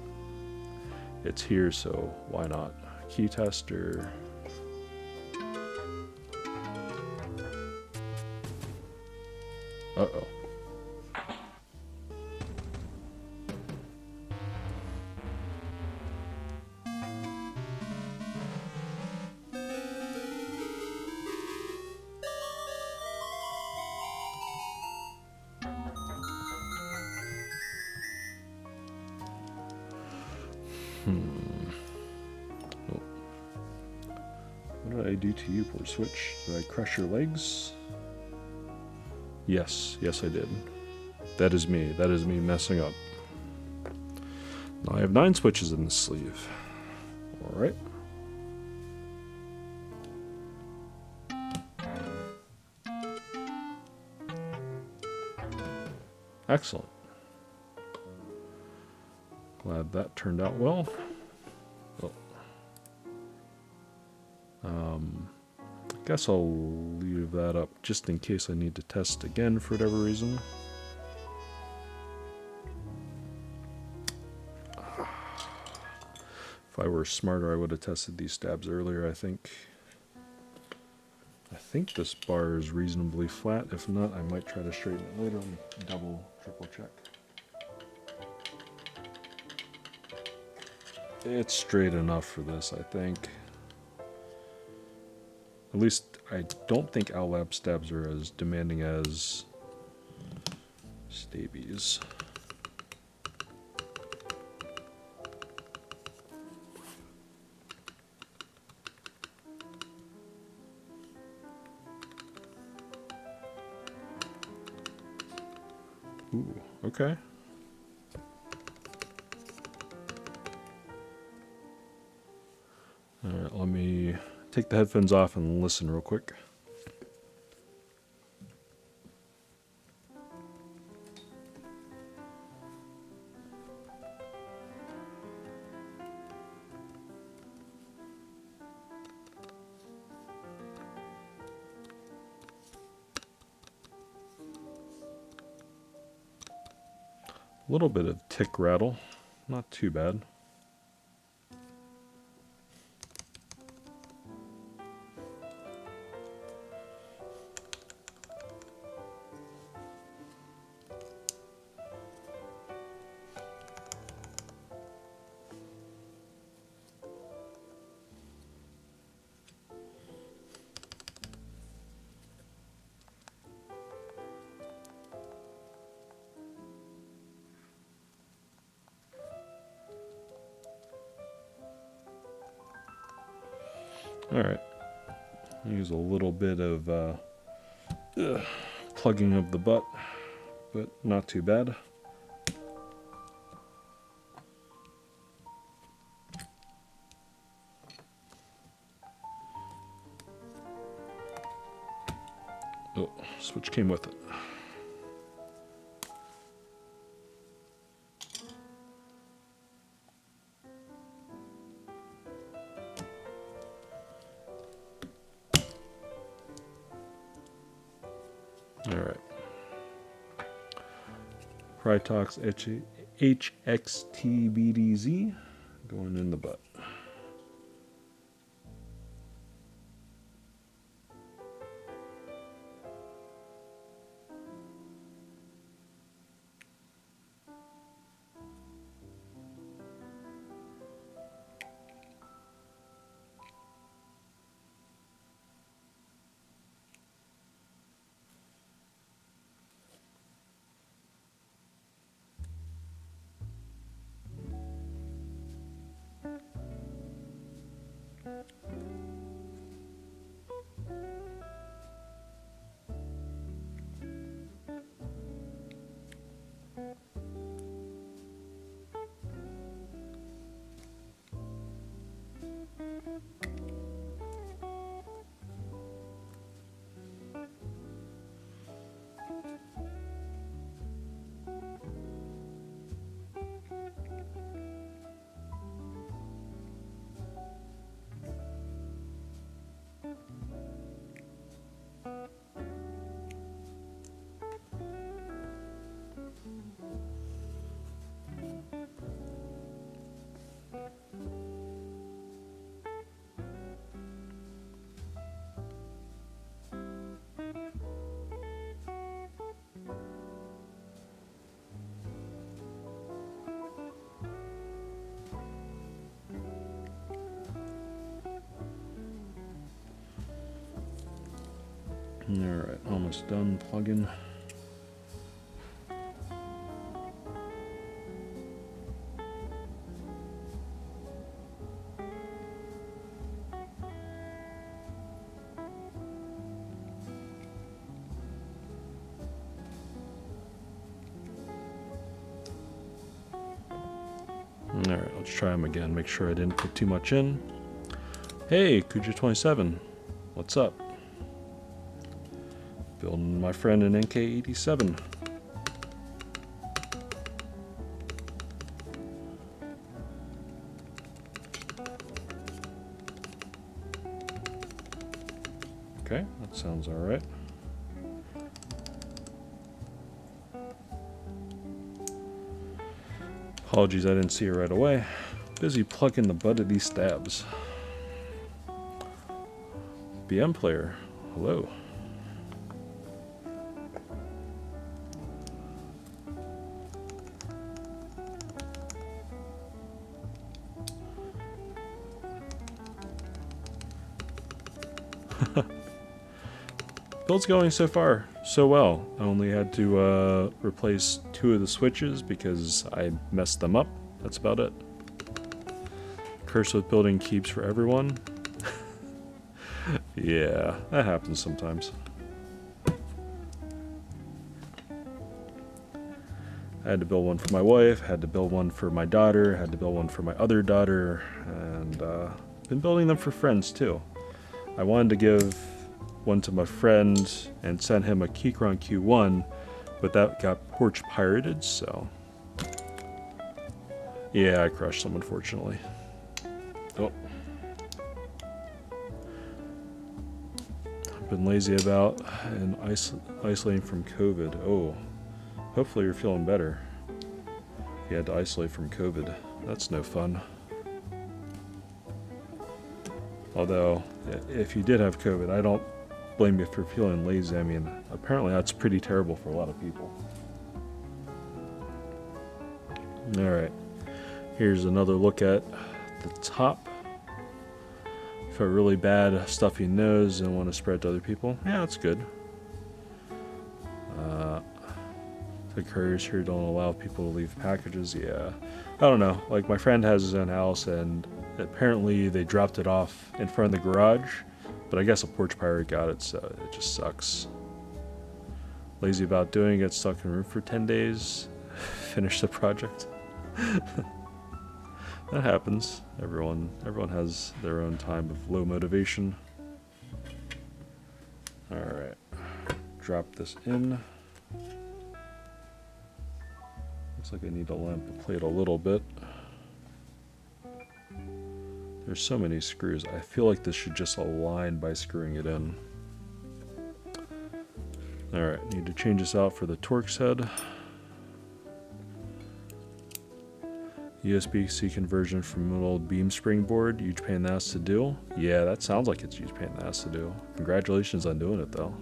it's here, so why not? Key tester. Uh-oh. Oh. What did I do to you, poor Switch? Did I crush your legs? Yes, yes I did. That is me. That is me messing up. Now I have 9 switches in this sleeve. Alright. Excellent. Glad that turned out well. Oh. I guess I'll leave that up just in case I need to test again for whatever reason. If I were smarter, I would have tested these stabs earlier, I think. I think this bar is reasonably flat. If not, I might try to straighten it later and double, triple check. It's straight enough for this, I think. At least I don't think OwlLab stabs are as demanding as Stabies. Ooh, okay. Alright, let me take the headphones off and listen real quick. little bit of tick rattle, not too bad. Alright, use a little bit of plugging of the butt, but not too bad. Oh, switch came with it. Alright. Prytox HXTBDZ going in the butt. Alright, almost done plugging. Alright, let's try them again. Make sure I didn't put too much in. Hey, Kuja27. What's up? Building my friend an NK87. Okay, that sounds alright. Apologies, I didn't see it right away. Busy plugging the butt of these stabs. BM player, hello. Build's going so far so well. I only had to replace 2 of the switches because I messed them up. That's about it. Curse with building keeps for everyone. Yeah, that happens sometimes. I had to build one for my wife, had to build one for my daughter, had to build one for my other daughter, and been building them for friends too. I wanted to give one to my friend and send him a Gateron Q1, but that got porch pirated, so yeah, I crushed them unfortunately. Oh. I've been lazy about and isolating from COVID. Oh, hopefully you're feeling better. He had to isolate from COVID. That's no fun. Although, if you did have COVID, I don't blame you for feeling lazy. I mean, apparently that's pretty terrible for a lot of people. Alright, here's another look at the top. If a really bad stuffy nose and want to spread to other people, yeah, that's good. The couriers here don't allow people to leave packages. Yeah, I don't know. Like, my friend has his own house, and apparently they dropped it off in front of the garage, but I guess a porch pirate got it, so it just sucks. Lazy about doing it, stuck in room for 10 days. Finish the project. That happens. Everyone has their own time of low motivation. Alright. Drop this in. Looks like I need to lamp the plate a little bit. There's so many screws. I feel like this should just align by screwing it in. Alright, need to change this out for the Torx head. USB-C conversion from an old beam spring board. Huge pain in the ass to do. Yeah, that sounds like it's a huge pain in the ass to do. Congratulations on doing it, though.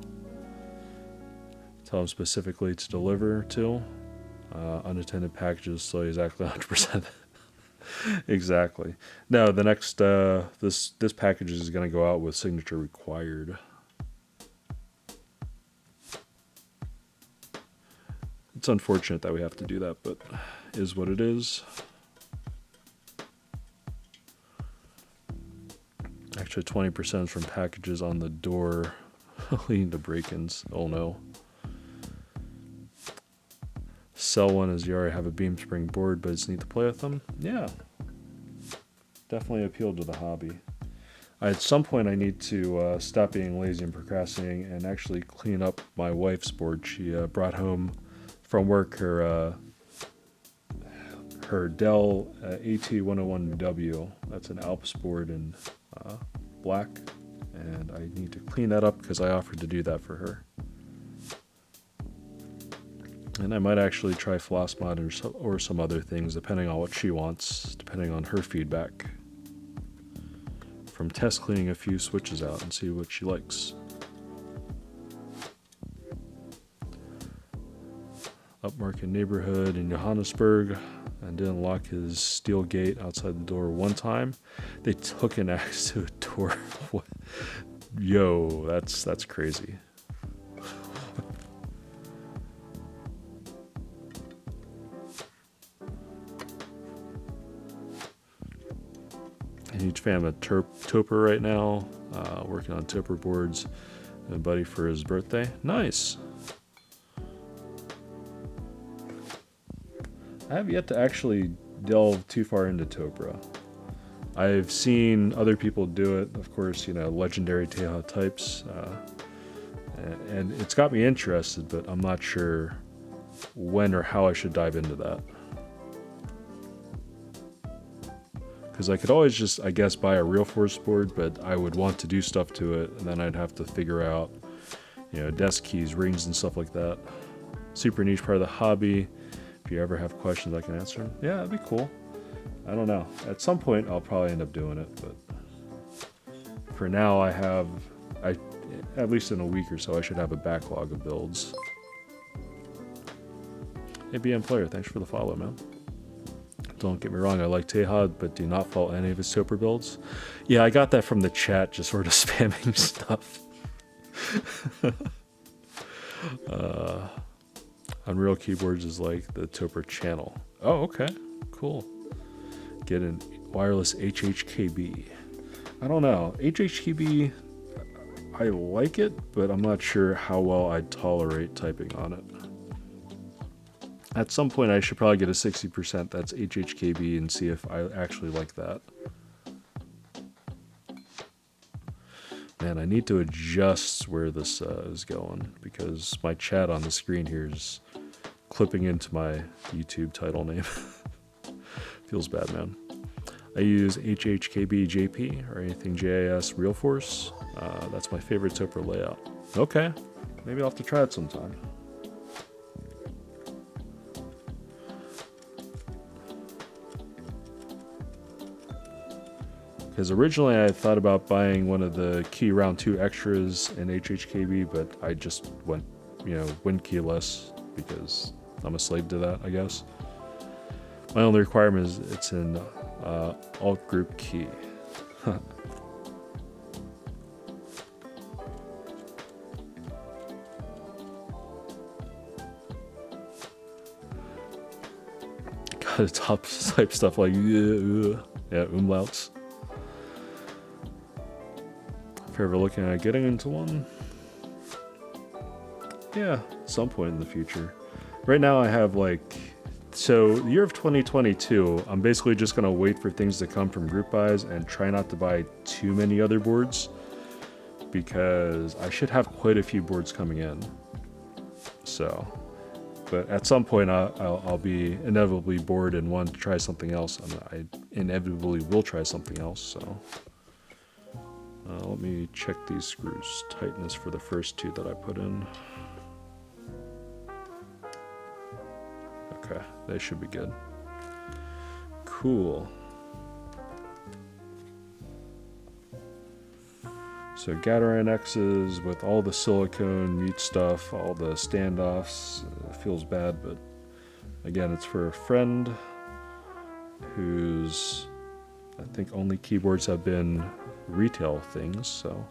Tell them specifically to deliver to. Unattended packages, so exactly 100%. Exactly. No, the next this package is going to go out with signature required. It's unfortunate that we have to do that, but is what it is. Actually, 20% from packages on the door leading to break-ins. Oh no. Sell one as you already have a beam spring board, but it's neat to play with them. Yeah. Definitely appealed to the hobby. At some point, I need to stop being lazy and procrastinating and actually clean up my wife's board. She brought home from work her Dell AT101W. That's an Alps board in black, and I need to clean that up because I offered to do that for her. And I might actually try floss mod or some other things, depending on what she wants, depending on her feedback. From test cleaning a few switches out and see what she likes. Upmarket neighborhood in Johannesburg, and didn't lock his steel gate outside the door one time. They took an axe to a door. Yo, that's crazy. Huge fan of Toper right now, working on Toper boards, and a buddy for his birthday. Nice. I have yet to actually delve too far into Toper. I've seen other people do it, of course, you know, legendary Teha types, and it's got me interested, but I'm not sure when or how I should dive into that. Because I could always just, I guess, buy a real force board, but I would want to do stuff to it, and then I'd have to figure out, you know, desk keys, rings, and stuff like that. Super niche part of the hobby. If you ever have questions, I can answer them. Yeah, that'd be cool. I don't know. At some point, I'll probably end up doing it, but for now, at least in a week or so, I should have a backlog of builds. Hey, BM Player, thanks for the follow, man. Don't get me wrong, I like Teha, but do not follow any of his Toper builds. Yeah, I got that from the chat, just sort of spamming stuff. Unreal Keyboards is like the Toper channel. Oh, okay, cool. Get an wireless HHKB. I don't know, HHKB, I like it, but I'm not sure how well I'd tolerate typing on it. At some point, I should probably get a 60% that's HHKB and see if I actually like that. Man, I need to adjust where this is going because my chat on the screen here is clipping into my YouTube title name. Feels bad, man. I use HHKB JP or anything JIS Real Force. That's my favorite Toper layout. Okay, maybe I'll have to try it sometime. Because originally I thought about buying one of the key round 2 extras in HHKB, but I just went, you know, win keyless because I'm a slave to that, I guess. My only requirement is it's an alt group key. Gotta type stuff like yeah, umlauts. If you're ever looking at getting into one, yeah, at some point in the future. Right now I have like, so the year of 2022, I'm basically just gonna wait for things to come from group buys and try not to buy too many other boards because I should have quite a few boards coming in. So, but at some point I'll be inevitably bored and want to try something else, and I inevitably will try something else. So let me check these screws tightness for the first 2 that I put in. Okay, they should be good. Cool. So Gateron X's with all the silicone mute stuff, all the standoffs. It feels bad, but again, it's for a friend whose, I think, only keyboards have been retail things, so.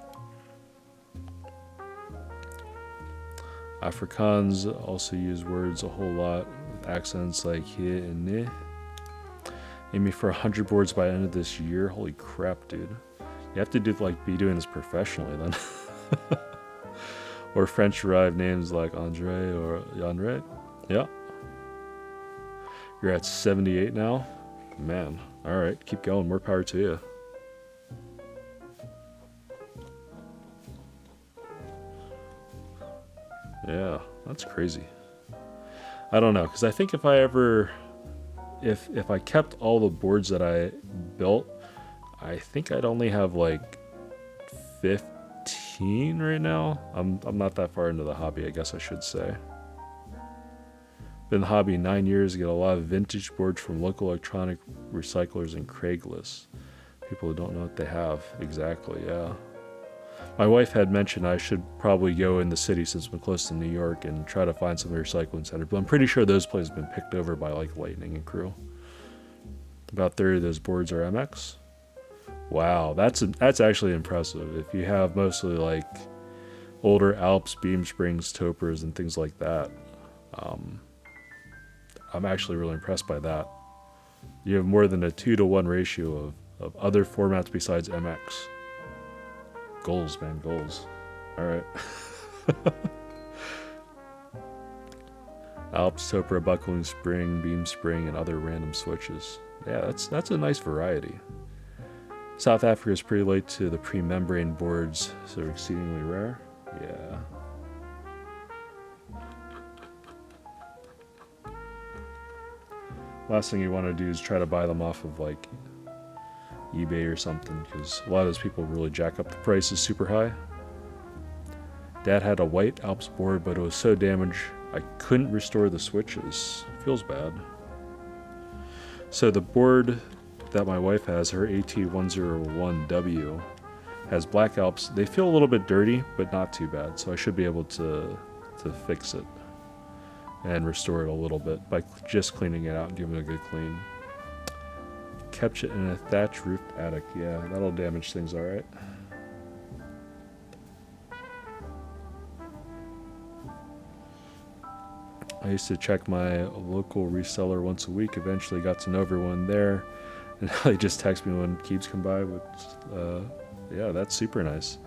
Afrikaans also use words a whole lot with accents like he and ne. Aiming for 100 boards by the end of this year. Holy crap, dude. You have to be doing this professionally then. Or French derived names like Andre or Yanre. Yeah. You're at 78 now? Man. Alright, keep going. More power to you. Yeah, that's crazy. I don't know, because I think if I ever, if I kept all the boards that I built, I think I'd only have like 15 right now. I'm not that far into the hobby, I guess I should say. Been in the hobby 9 years, get a lot of vintage boards from local electronic recyclers and Craigslist. People who don't know what they have. Exactly, yeah. My wife had mentioned I should probably go in the city since I'm close to New York and try to find some recycling centers, but I'm pretty sure those places have been picked over by like Lightning and crew. About 30 of those boards are MX. Wow, that's actually impressive. If you have mostly like older Alps, beam springs, topers, and things like that, I'm actually really impressed by that. You have more than a 2-to-1 ratio of other formats besides MX. Goals, man, goals. All right. Alps, toper, buckling spring, beam spring, and other random switches. Yeah, that's a nice variety. South Africa is pretty late to the pre-membrane boards, so they're exceedingly rare. Yeah. Last thing you want to do is try to buy them off of like eBay or something, because a lot of those people really jack up the prices super high. Dad had a white Alps board, but it was so damaged I couldn't restore the switches. Feels bad. So the board that my wife has, her AT101W, has black Alps. They feel a little bit dirty, but not too bad, so I should be able to fix it and restore it a little bit by just cleaning it out and giving it a good clean. Kept it in a thatch roofed attic. Yeah, that'll damage things, alright. I used to check my local reseller once a week. Eventually got to know everyone there. And they just text me when keeps come by. Yeah, that's super nice.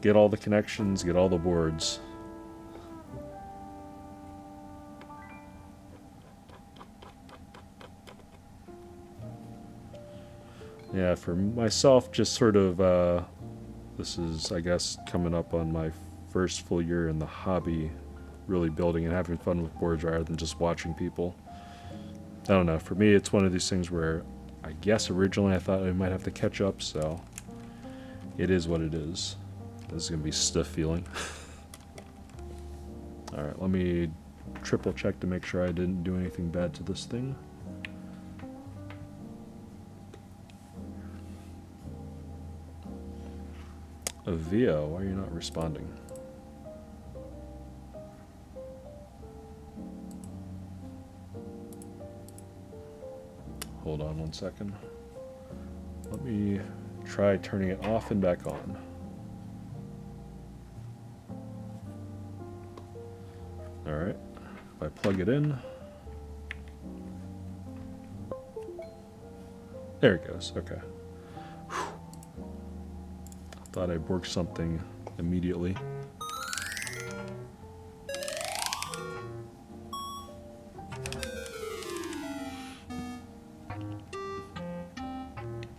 Get all the connections, get all the boards. Yeah, for myself, just sort of, this is, I guess, coming up on my first full year in the hobby, really building and having fun with boards rather than just watching people. I don't know, for me, it's one of these things where I guess originally I thought I might have to catch up, so it is what it is. This is going to be stiff feeling. Alright, let me triple check to make sure I didn't do anything bad to this thing. Avia, why are you not responding? Hold on one second. Let me try turning it off and back on. Alright, if I plug it in, there it goes, okay. Whew. Thought I broke something immediately.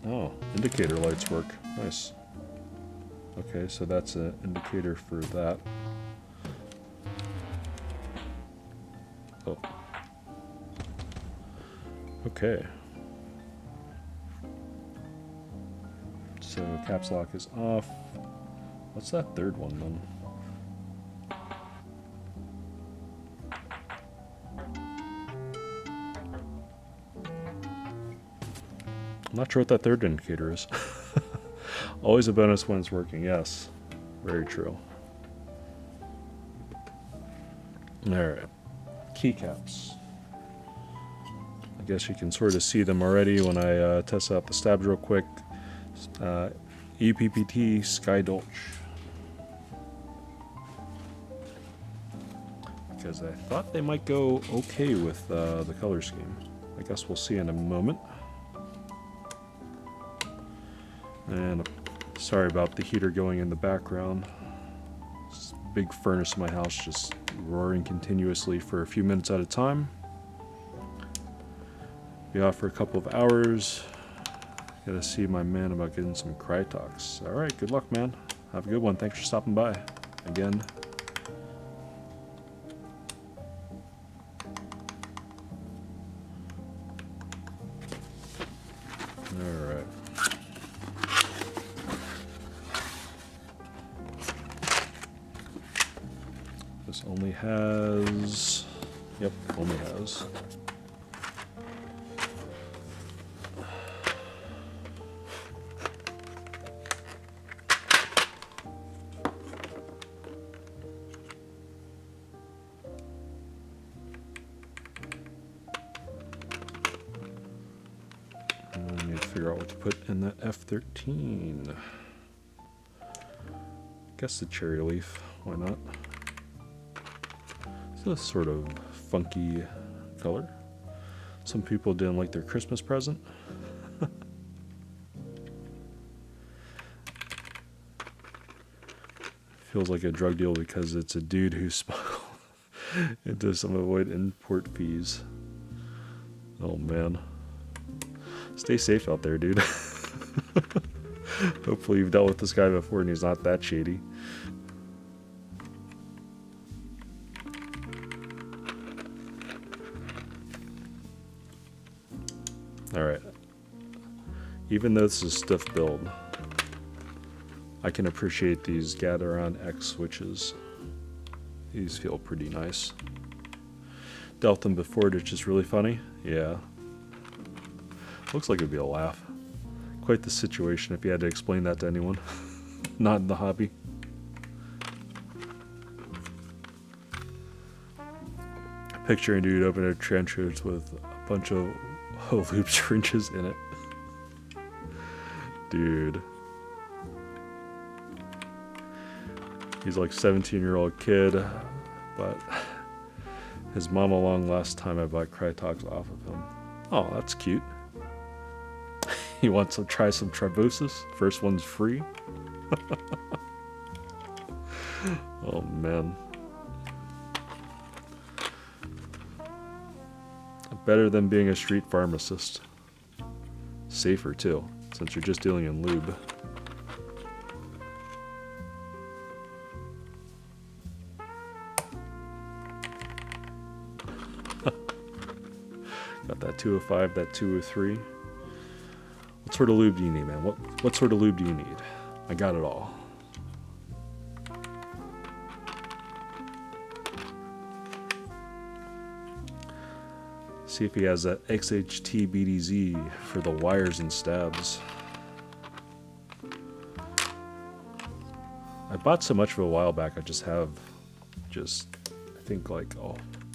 Oh, indicator lights work, nice. Okay, so that's an indicator for that. Oh. Okay. So caps lock is off. What's that third one then? I'm not sure what that third indicator is. Always a bonus when it's working, yes. Very true. Alright. Keycaps. I guess you can sort of see them already when I test out the stabs real quick. ePBT Sky Dolch. Because I thought they might go okay with the color scheme. I guess we'll see in a moment. And sorry about the heater going in the background. This big furnace in my house just roaring continuously for a few minutes at a time. Be off for a couple of hours. Gotta see my man about getting some Crytox. Alright, good luck, man. Have a good one. Thanks for stopping by. Again. Alright. This only has... Yep, only has... Figure out what to put in that F13. Guess the cherry leaf, why not? It's a sort of funky color. Some people didn't like their Christmas present. Feels like a drug deal because it's a dude who smuggled into some avoid import fees. Oh man. Stay safe out there, dude. Hopefully you've dealt with this guy before and he's not that shady. Alright. Even though this is a stiff build, I can appreciate these Gateron X switches. These feel pretty nice. Dealt them before, it's just really funny. Yeah. Looks like it'd be a laugh. Quite the situation if you had to explain that to anyone. Not in the hobby. Picture a dude open a trench coat with a bunch of loop syringes in it. Dude. He's like 17-year-old kid, but his mom along last time I bought Crytox off of him. Oh, that's cute. He wants to try some triboscis. First one's free. Oh man. Better than being a street pharmacist. Safer too, since you're just dealing in lube. Got that 205, that 203. What sort of lube do you need, man? What sort of lube do you need? I got it all. See if he has that XHT BDZ for the wires and stabs. I bought so much of it a while back. I just have I think like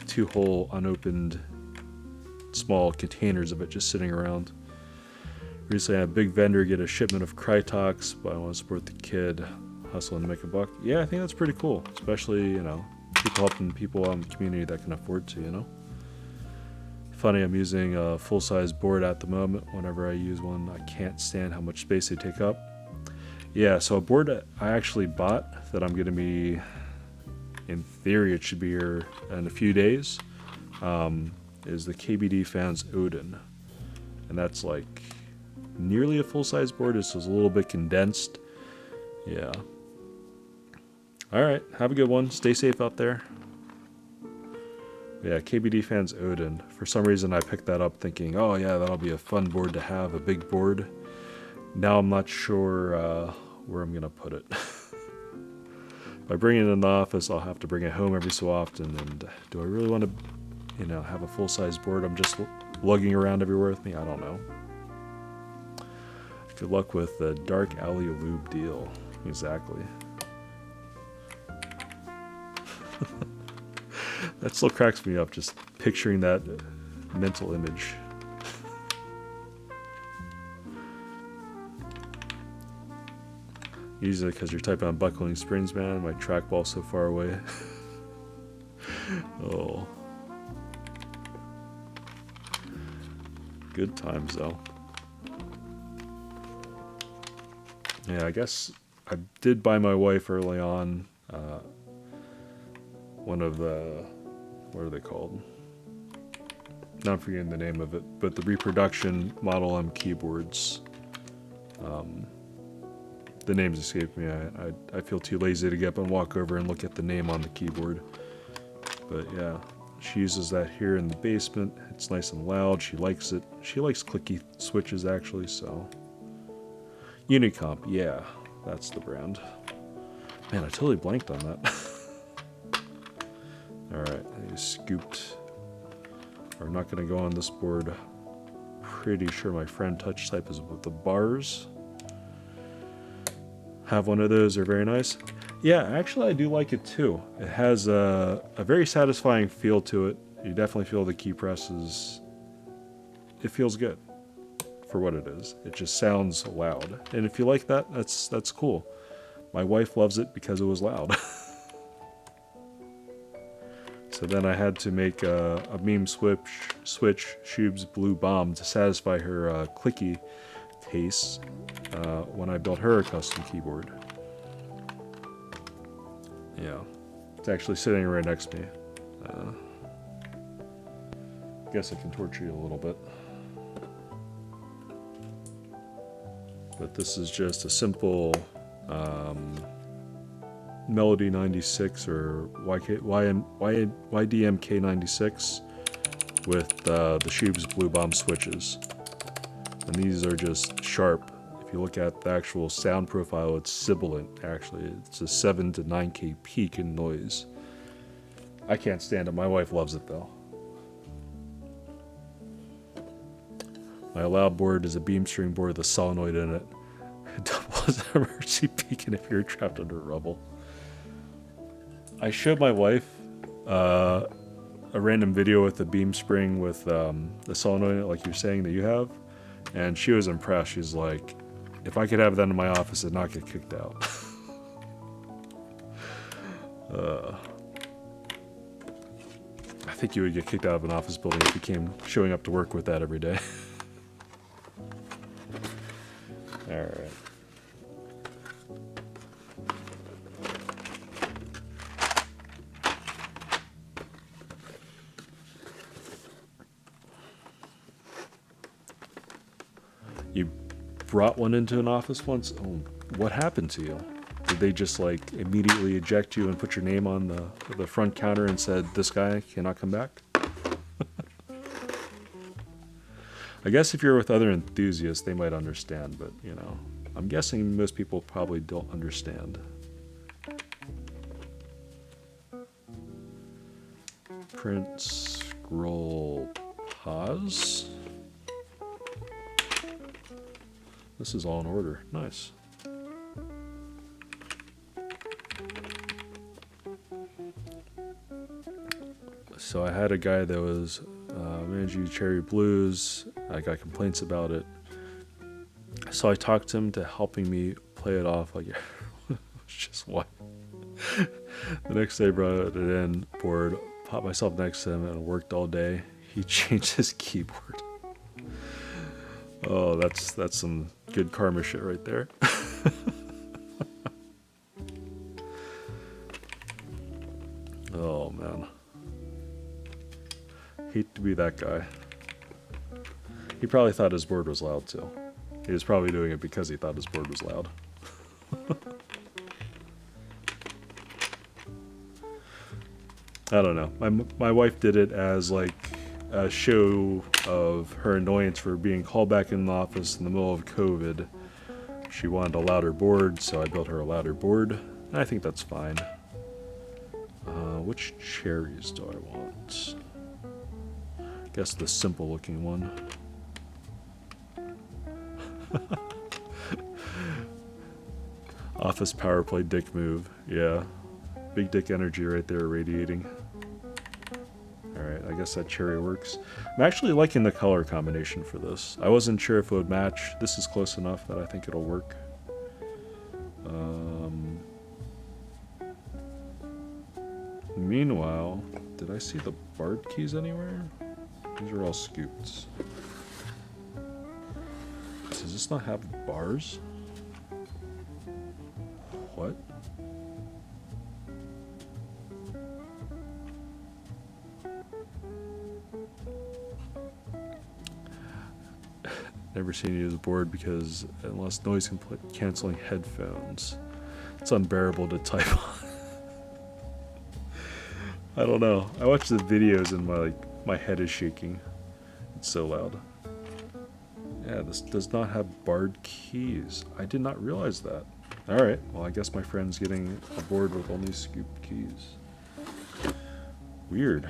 2 whole unopened small containers of it just sitting around. Recently I had a big vendor get a shipment of Krytox, but I want to support the kid hustling to make a buck. Yeah, I think that's pretty cool, especially, you know, people helping people out in the community that can afford to, you know. Funny, I'm using a full-size board at the moment. Whenever I use one, I can't stand how much space they take up. Yeah, so a board I actually bought that I'm going to be, in theory it should be here in a few days, is the KBD Fans Odin. And that's like nearly a full-size board. It's just a little bit condensed. Yeah. Alright, have a good one. Stay safe out there. Yeah, KBD Fans Odin. For some reason I picked that up thinking, oh yeah, that'll be a fun board to have, a big board. Now I'm not sure where I'm going to put it. If I bring it in the office, I'll have to bring it home every so often. And do I really want to, you know, have a full-size board I'm just lugging around everywhere with me? I don't know. Good luck with the Dark Alley Lube deal. Exactly. That still cracks me up, just picturing that mental image. Usually because you're typing on buckling springs, man. My trackball's so far away. Oh. Good times, though. Yeah, I guess I did buy my wife early on one of the, what are they called? Not forgetting the name of it, but the reproduction Model M keyboards. The names escape me. I feel too lazy to get up and walk over and look at the name on the keyboard. But yeah, she uses that here in the basement. It's nice and loud. She likes it. She likes clicky switches actually, so. Unicomp, yeah, that's the brand. Man, I totally blanked on that. Alright, I scooped. We're not going to go on this board. Pretty sure my friend touch type is with the bars. Have one of those, they're very nice. Yeah, actually I do like it too. It has a very satisfying feel to it. You definitely feel the key presses. It feels good for what it is. It just sounds loud. And if you like that, that's cool. My wife loves it because it was loud. So then I had to make a beam switch Shub's Blue Bomb to satisfy her clicky tastes when I built her a custom keyboard. Yeah, it's actually sitting right next to me. Guess I can torture you a little bit. But this is just a simple Melody 96 or YDMK 96 with the Shub's Blue Bomb switches. And these are just sharp. If you look at the actual sound profile, it's sibilant actually. It's a 7 to 9K peak in noise. I can't stand it. My wife loves it though. My loud board is a beam string board with a solenoid in it. It doubles as an emergency beacon if you're trapped under rubble. I showed my wife a random video with the beam spring with the solenoid in it, like you're saying that you have, and she was impressed. She's like, if I could have that in my office and not get kicked out. I think you would get kicked out of an office building if you came showing up to work with that every day. Alright. You brought one into an office once? Oh, what happened to you? Did they just like immediately eject you and put your name on the front counter and said, this guy cannot come back? I guess if you're with other enthusiasts, they might understand, but you know, I'm guessing most people probably don't understand. Print, scroll, pause. This is all in order. Nice. So I had a guy that was managing Cherry Blues. I got complaints about it. So I talked him to helping me play it off like it was just one. The next day I brought it in, board, popped myself next to him, and it worked all day. He changed his keyboard. Oh, that's some good karma shit right there. Oh man. Hate to be that guy. He probably thought his board was loud too. He was probably doing it because he thought his board was loud. I don't know. My wife did it as like a show of her annoyance for being called back in the office in the middle of COVID. She wanted a louder board, so I built her a louder board. And I think that's fine. Which cherries do I want? I guess the simple looking one. Office power play dick move. Yeah. Big dick energy right there radiating. Alright, I guess that cherry works. I'm actually liking the color combination for this. I wasn't sure if it would match. This is close enough that I think it'll work. Meanwhile, did I see the barred keys anywhere? These are all scoops. Does this not have bars? What? Never seen you use a board because unless noise canceling headphones, it's unbearable to type on. I don't know. I watch the videos and my head is shaking. It's so loud. Yeah, this does not have barred keys. I did not realize that. Alright, well I guess my friend's getting a board with only scoop keys. Weird.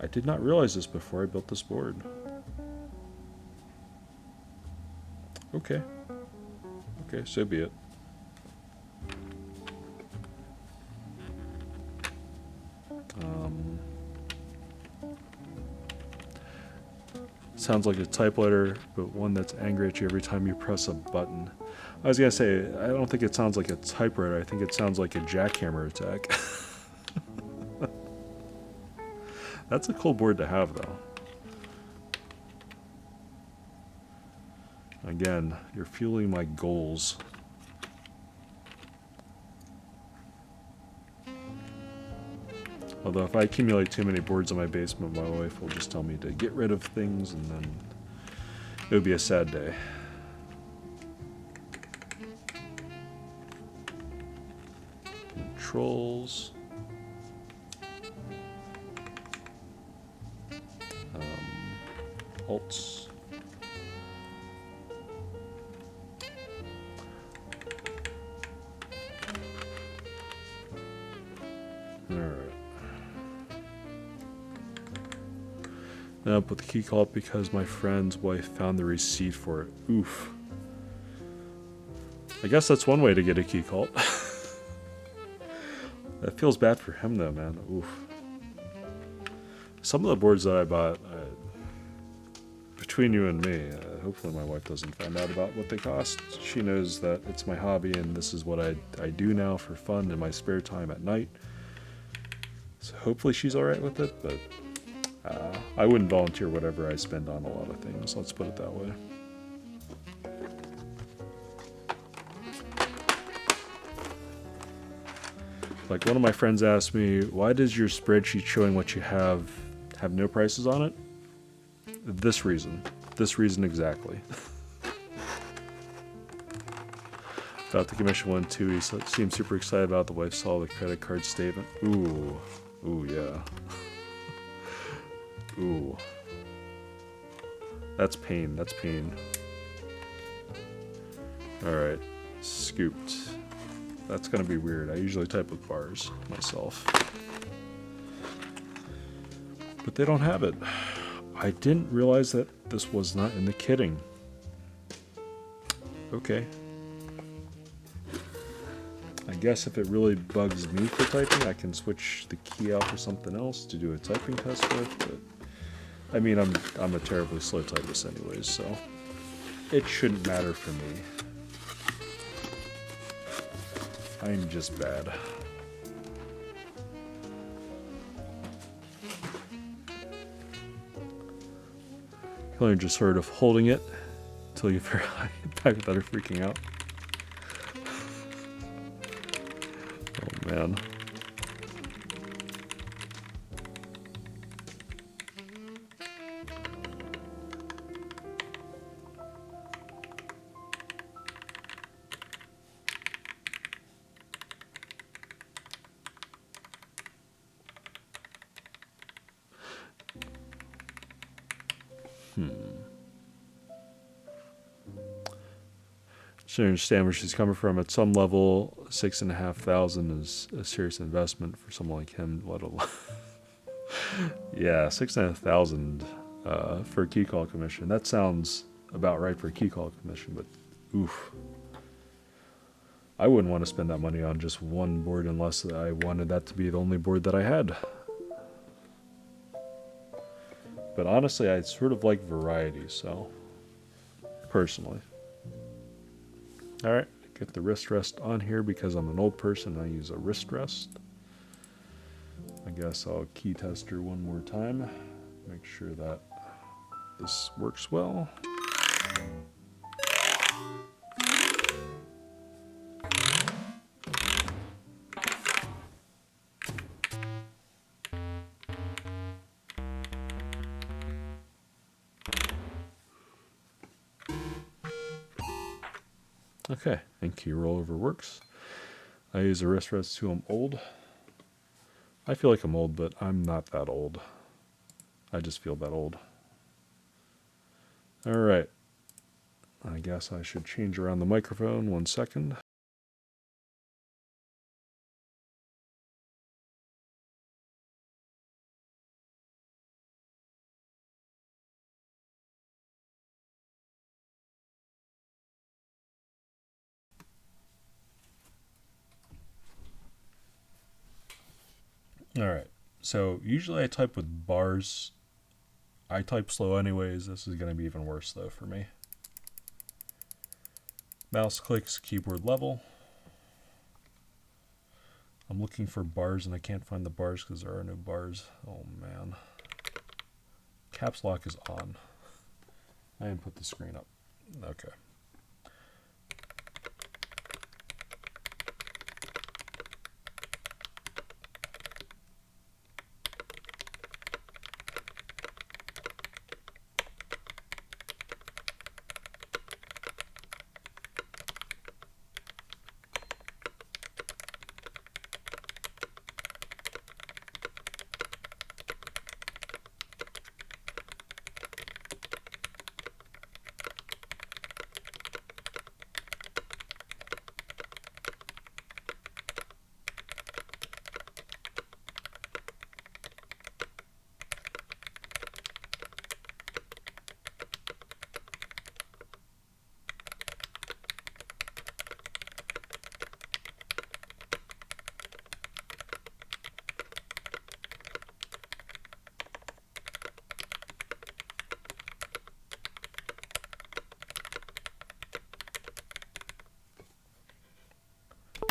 I did not realize this before I built this board. Okay. Okay, so be it. Sounds like a typewriter, but one that's angry at you every time you press a button. I was gonna say, I don't think it sounds like a typewriter. I think it sounds like a jackhammer attack. That's a cool board to have, though. Again, you're fueling my goals. Although if I accumulate too many boards in my basement, my wife will just tell me to get rid of things, and then it would be a sad day. Controls. Alts. Alright. Now I put the key call up because my friend's wife found the receipt for it. Oof. I guess that's one way to get a key call. That feels bad for him though, man. Oof. Some of the boards that I bought, between you and me, hopefully my wife doesn't find out about what they cost. She knows that it's my hobby and this is what I do now for fun in my spare time at night. So hopefully she's alright with it, but I wouldn't volunteer whatever I spend on a lot of things, let's put it that way. Like one of my friends asked me, why does your spreadsheet showing what you have no prices on it? This reason exactly. About the commission one too, he seemed super excited about. The wife saw the credit card statement. Ooh yeah. Ooh. That's pain. Alright. Scooped. That's gonna be weird. I usually type with bars myself. But they don't have it. I didn't realize that this was not in the kitting. Okay. I guess if it really bugs me for typing, I can switch the key out for something else to do a typing test with, but I mean, I'm a terribly slow typist anyways, so it shouldn't matter for me. I'm just bad. You're just sort of holding it until you figure out that are freaking out. Oh man. So I understand where she's coming from. At some level, $6,500 is a serious investment for someone like him. Let alone, yeah, $6,500 for a key call commission. That sounds about right for a key call commission, but oof, I wouldn't want to spend that money on just one board unless I wanted that to be the only board that I had. But honestly, I sort of like variety, so personally. Alright, get the wrist rest on here because I'm an old person. I use a wrist rest. I guess I'll key test her one more time. Make sure that this works well. Okay, and key rollover works. I use a wrist rest too. I'm old. I feel like I'm old, but I'm not that old. I just feel that old. Alright. I guess I should change around the microphone 1 second. Alright, so usually I type with bars. I type slow anyways. This is going to be even worse though for me. Mouse clicks, keyboard level. I'm looking for bars and I can't find the bars because there are no bars. Oh man. Caps lock is on. I didn't put the screen up. Okay.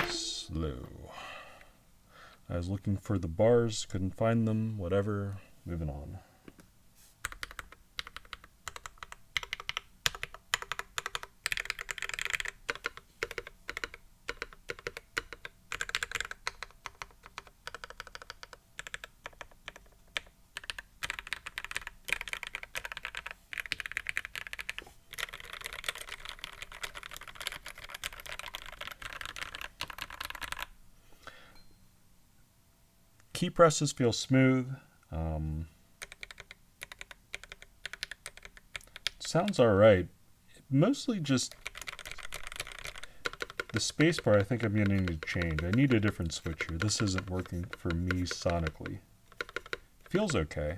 Slow. I was looking for the bars, couldn't find them, whatever. Moving on. Key presses feel smooth. Sounds alright. Mostly just the spacebar I think I'm going to need to change. I need a different switch here. This isn't working for me sonically. Feels okay,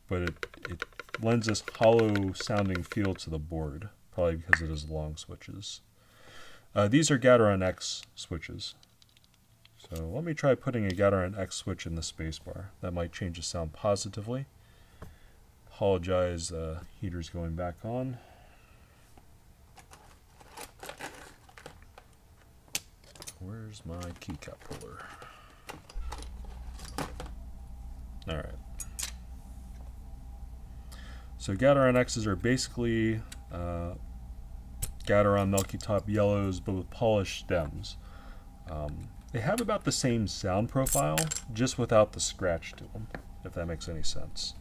but it lends this hollow sounding feel to the board, probably because it has long switches. These are Gateron X switches. So let me try putting a Gateron X switch in the spacebar. That might change the sound positively. Apologize, heater's going back on. Where's my keycap puller? Alright. So Gateron X's are basically Gateron Milky Top Yellows, but with polished stems. They have about the same sound profile, just without the scratch to them, if that makes any sense.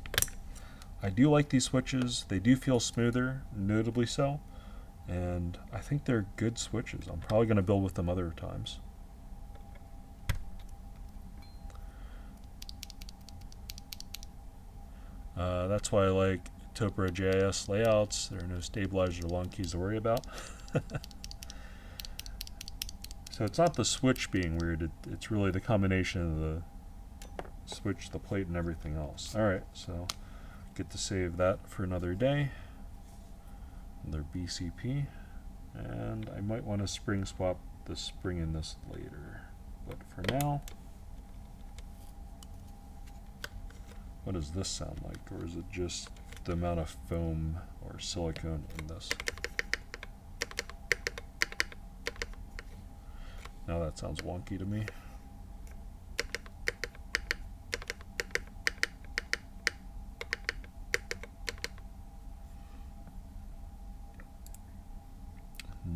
I do like these switches. They do feel smoother, notably so, and I think they're good switches. I'm probably going to build with them other times. That's why I like Topra JIS layouts. There are no stabilizers or long keys to worry about. So it's not the switch being weird, it's really the combination of the switch, the plate, and everything else. Alright, so get to save that for another day. Another BCP. And I might want to spring swap the spring in this later. But for now, what does this sound like? Or is it just the amount of foam or silicone in this? Now that sounds wonky to me.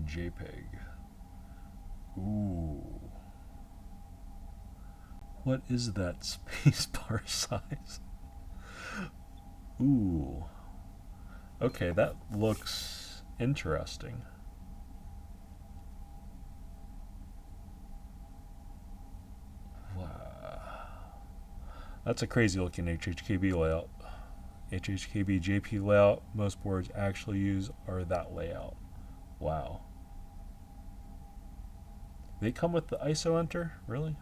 JPEG. Ooh. What is that spacebar size? Ooh. Okay, that looks interesting. That's a crazy looking HHKB layout. HHKB JP layout, most boards actually use are that layout. Wow. They come with the ISO enter? Really?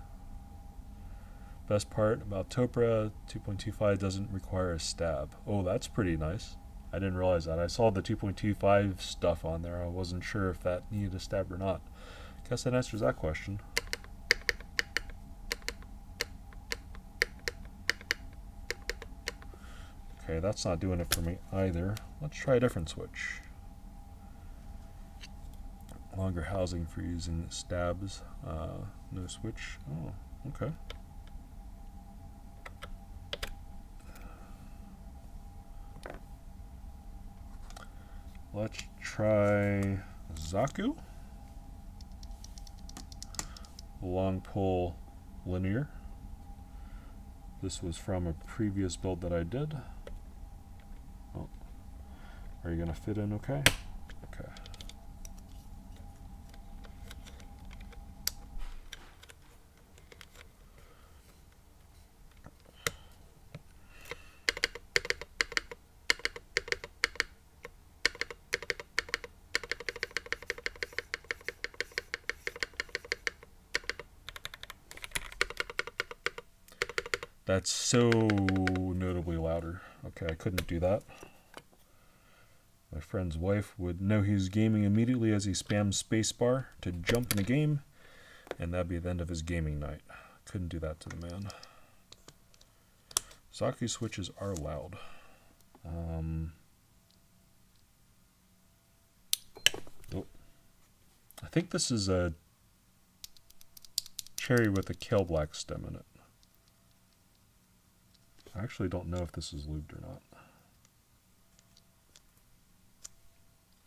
Best part about Topra 2.25 doesn't require a stab. Oh, that's pretty nice. I didn't realize that. I saw the 2.25 stuff on there. I wasn't sure if that needed a stab or not. Guess that answers that question. Okay, that's not doing it for me either. Let's try a different switch. Longer housing for using stabs. No switch. Oh, okay. Let's try Zaku. Long pull linear. This was from a previous build that I did. Oh. Are you going to fit in okay? Okay. That's so notably louder. Okay, I couldn't do that. My friend's wife would know he's gaming immediately as he spams spacebar to jump in the game, and that'd be the end of his gaming night. Couldn't do that to the man. Zaku switches are loud. Oh. I think this is a cherry with a kale black stem in it. I actually don't know if this is lubed or not.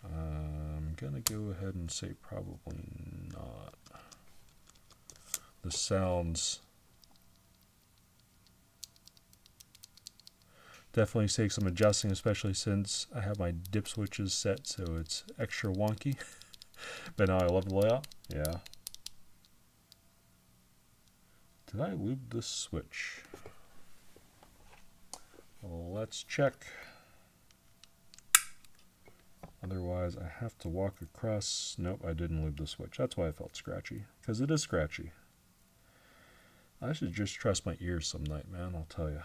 I'm gonna go ahead and say probably not. The sounds definitely take some adjusting, especially since I have my dip switches set so it's extra wonky. But now I love the layout. Yeah. Did I lube this switch? Well, let's check. Otherwise, I have to walk across. Nope, I didn't lube the switch. That's why I felt scratchy, because it is scratchy. I should just trust my ears some night, man, I'll tell you.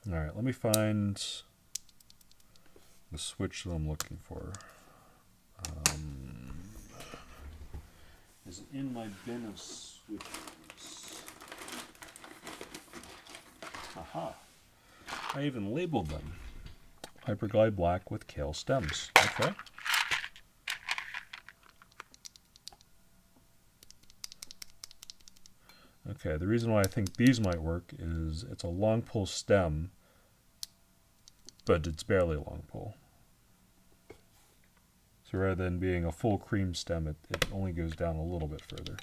Alright, let me find the switch that I'm looking for. in my bin of switches. Aha. I even labeled them. Hyperglide black with kale stems. Okay. Okay, the reason why I think these might work is it's a long pull stem, but it's barely a long pull. So rather than being a full cream stem, it only goes down a little bit further.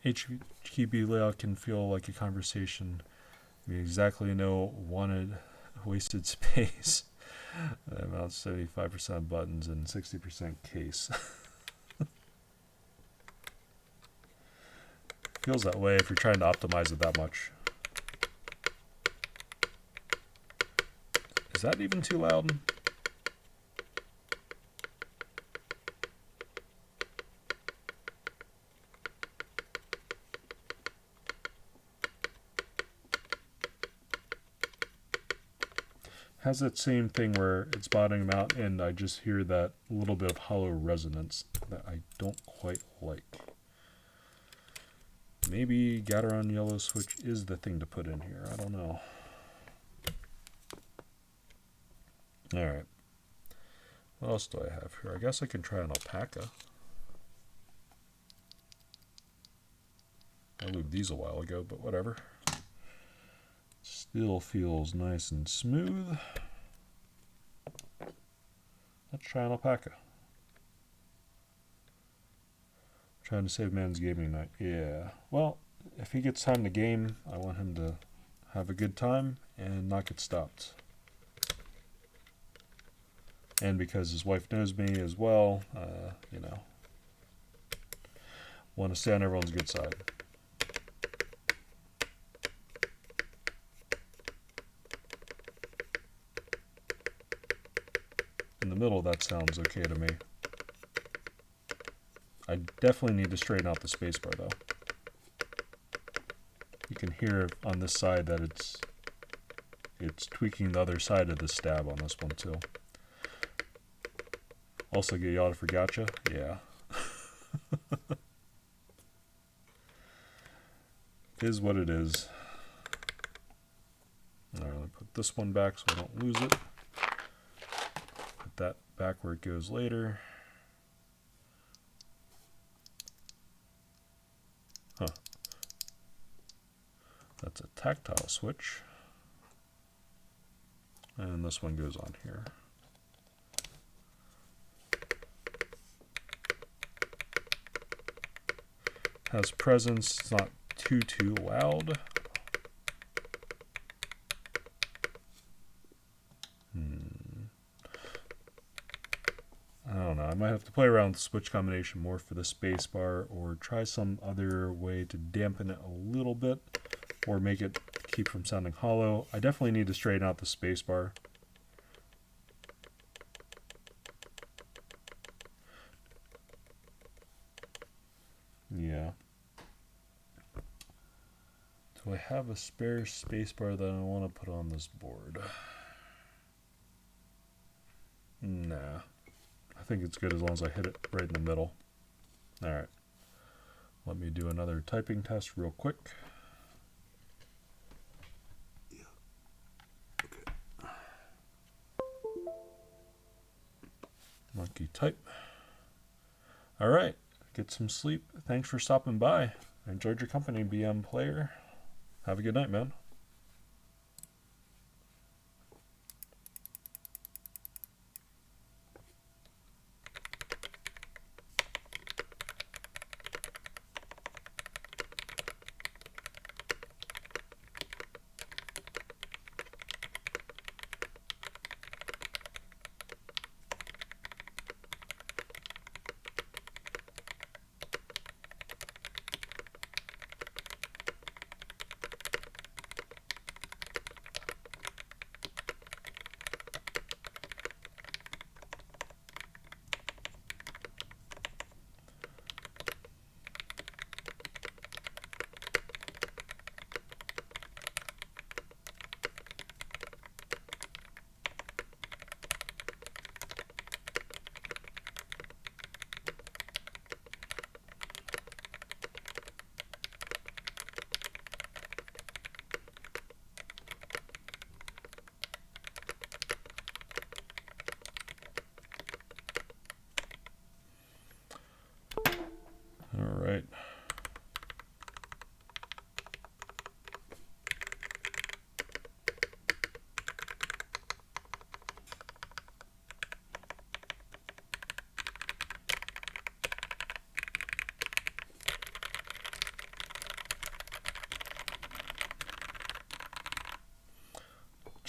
HQB layout can feel like a conversation. We exactly know wanted wasted space. About 75% buttons and 60% case. Feels that way if you're trying to optimize it that much. Is that even too loud? Has that same thing where it's bottoming out and I just hear that little bit of hollow resonance that I don't quite like. Maybe Gateron yellow switch is the thing to put in here. I don't know. Alright. What else do I have here? I guess I can try an alpaca. I lubed these a while ago, but whatever. Still feels nice and smooth. Let's try an alpaca. Trying to save man's gaming night. Yeah. Well, if he gets time to game, I want him to have a good time and not get stopped. And because his wife knows me as well, you know, want to stay on everyone's good side. In the middle, that sounds okay to me. I definitely need to straighten out the spacebar though. You can hear on this side that it's tweaking the other side of the stab on this one too. Also get yada for gotcha? Yeah. Is what it is. Alright, let me put this one back so I don't lose it. Put that back where it goes later. Huh. That's a tactile switch. And this one goes on here. Has presence, it's not too loud. I don't know, I might have to play around with the switch combination more for the space bar or try some other way to dampen it a little bit or make it keep from sounding hollow. I definitely need to straighten out the space bar. Yeah. Do I have a spare spacebar that I want to put on this board? Nah. I think it's good as long as I hit it right in the middle. Alright. Let me do another typing test real quick. Yeah. Okay. Monkey type. Alright. Get some sleep. Thanks for stopping by. I enjoyed your company, BM player. Have a good night, man.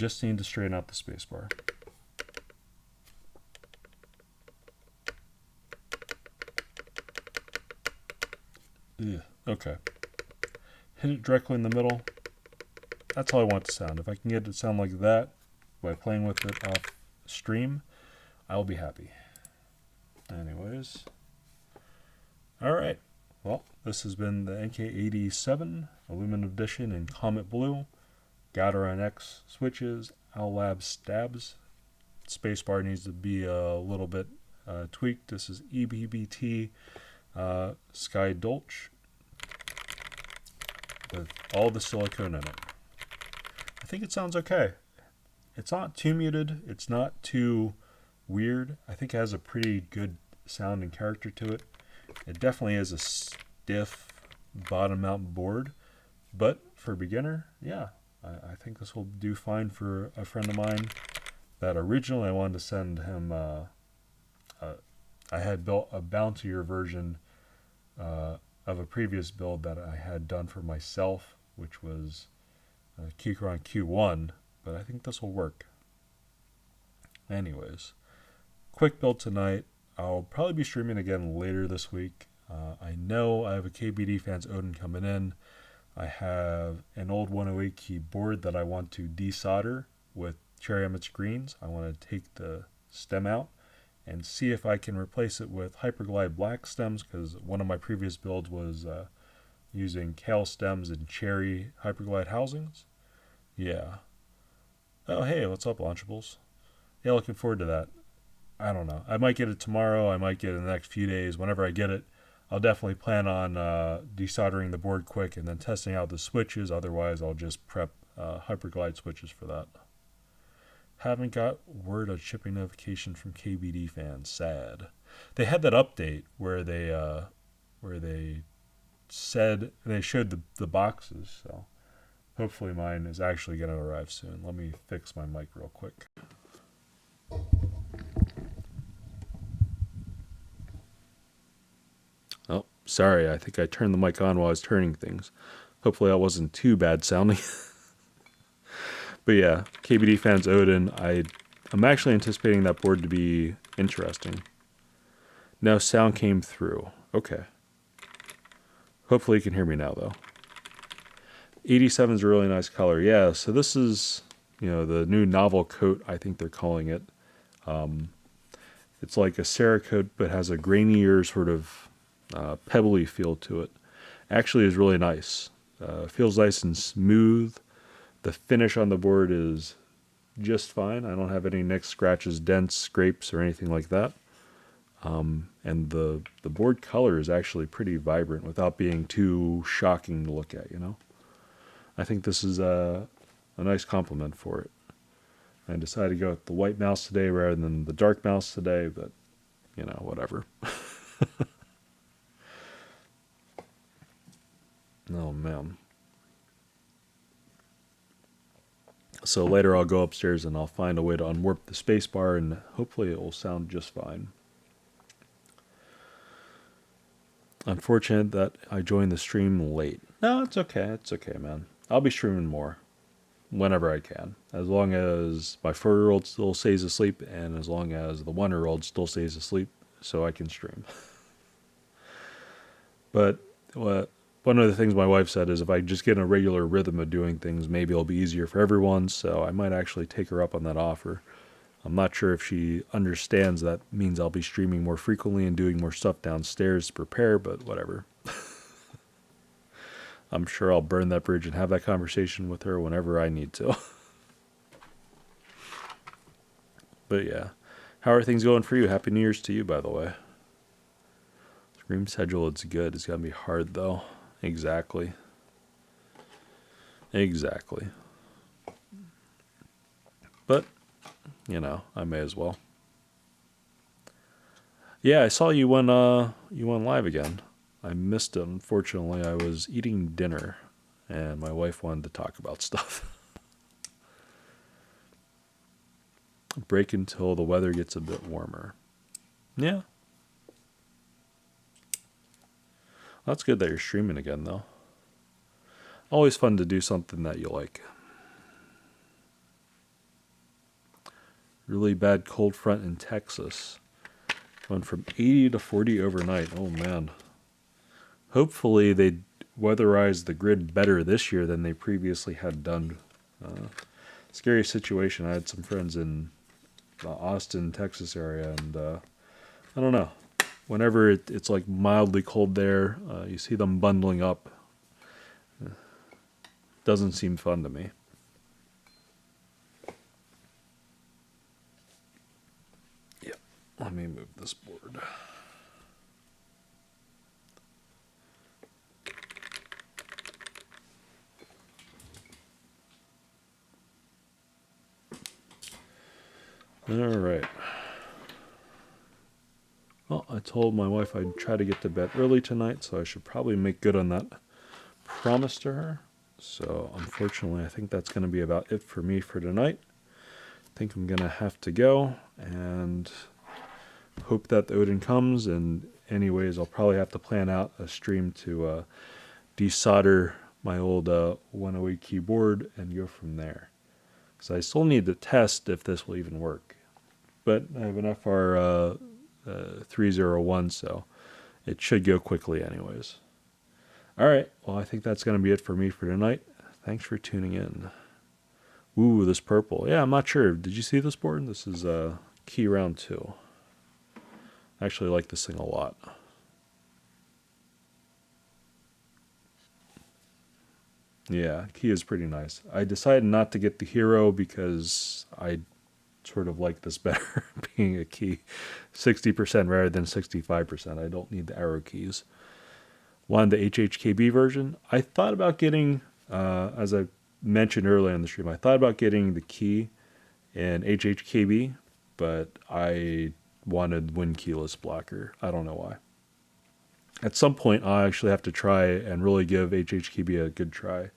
just need to straighten out the spacebar. Okay. Hit it directly in the middle. That's how I want it to sound. If I can get it to sound like that by playing with it off stream, I'll be happy. Anyways. Alright. Well, this has been the NK87 Aluminum Edition in Comet Blue. Gateron X switches, Owl stabs. Spacebar needs to be a little bit tweaked. This is ePBT Sky Dolch with all the silicone in it. I think it sounds okay. It's not too muted. It's not too weird. I think it has a pretty good sound and character to it. It definitely is a stiff bottom mount board, but for beginner, yeah, I think this will do fine for a friend of mine that originally I wanted to send him. I had built a bouncier version of a previous build that I had done for myself, which was Keycap Q1, but I think this will work. Anyways, quick build tonight. I'll probably be streaming again later this week. I know I have a KBD Fans Odin coming in. I have an old 108 keyboard that I want to desolder with Cherry Emmett screens. I want to take the stem out and see if I can replace it with Hyperglide black stems, because one of my previous builds was using Kale stems and Cherry Hyperglide housings. Yeah. Oh, hey, what's up, Launchables? Yeah, looking forward to that. I don't know. I might get it tomorrow. I might get it in the next few days. Whenever I get it, I'll definitely plan on desoldering the board quick and then testing out the switches. Otherwise, I'll just prep Hyperglide switches for that. Haven't got word of shipping notification from KBD Fans. Sad. They had that update where they said they showed the boxes. So hopefully mine is actually going to arrive soon. Let me fix my mic real quick. Oh, sorry. I think I turned the mic on while I was turning things. Hopefully that wasn't too bad sounding. But yeah, KBD Fans Odin, I'm actually anticipating that board to be interesting. Now sound came through. Okay. Hopefully you can hear me now, though. 87 is a really nice color. Yeah, so this is, the new novel coat, I think they're calling it. It's like a Cerakote, but has a grainier sort of pebbly feel to it. Actually is really nice. Feels nice and smooth. The finish on the board is just fine. I don't have any nicks, scratches, dents, scrapes, or anything like that. And the board color is actually pretty vibrant without being too shocking to look at, I think this is a nice compliment for it. I decided to go with the white mouse today rather than the dark mouse today, but, whatever. Oh, man. So later I'll go upstairs and I'll find a way to unwarp the spacebar and hopefully it will sound just fine. Unfortunate that I joined the stream late. No, it's okay. It's okay, man. I'll be streaming more whenever I can. As long as my 4-year-old still stays asleep and as long as the 1-year-old still stays asleep so I can stream. But one of the things my wife said is if I just get in a regular rhythm of doing things, maybe it'll be easier for everyone, so I might actually take her up on that offer. I'm not sure if she understands that means I'll be streaming more frequently and doing more stuff downstairs to prepare, but whatever. I'm sure I'll burn that bridge and have that conversation with her whenever I need to. But yeah. How are things going for you? Happy New Year's to you, by the way. Stream schedule, it's good. It's got to be hard, though. Exactly. But, I may as well. Yeah, I saw you went live again. I missed it, unfortunately. I was eating dinner, and my wife wanted to talk about stuff. Break until the weather gets a bit warmer. Yeah. That's good that you're streaming again, though. Always fun to do something that you like. really bad cold front in Texas. Went from 80 to 40 overnight. Oh man. Hopefully they weatherized the grid better this year than they previously had done. Scary situation. I had some friends in the Austin, Texas area, and I don't know. Whenever it's like mildly cold there, you see them bundling up. Doesn't seem fun to me. Yeah, let me move this board. All right. Well, I told my wife I'd try to get to bed early tonight, so I should probably make good on that promise to her. So unfortunately, I think that's going to be about it for me for tonight. I think I'm going to have to go and hope that the Odin comes. And anyways, I'll probably have to plan out a stream to desolder my old 108 keyboard and go from there. So I still need to test if this will even work. But I have an FR 301, so it should go quickly anyways. All right, well, I think that's going to be it for me for tonight. Thanks for tuning in. Ooh, this purple. Yeah, I'm not sure. Did you see this board? This is Key Round 2. I actually like this thing a lot. Yeah, Key is pretty nice. I decided not to get the Hero because I sort of like this better being a key 60% rather than 65%. I don't need the arrow keys. Wanted the HHKB version. I thought about getting, as I mentioned earlier in the stream, I thought about getting the key in HHKB, but I wanted Win Keyless Blocker. I don't know why. At some point, I'll actually have to try and really give HHKB a good try.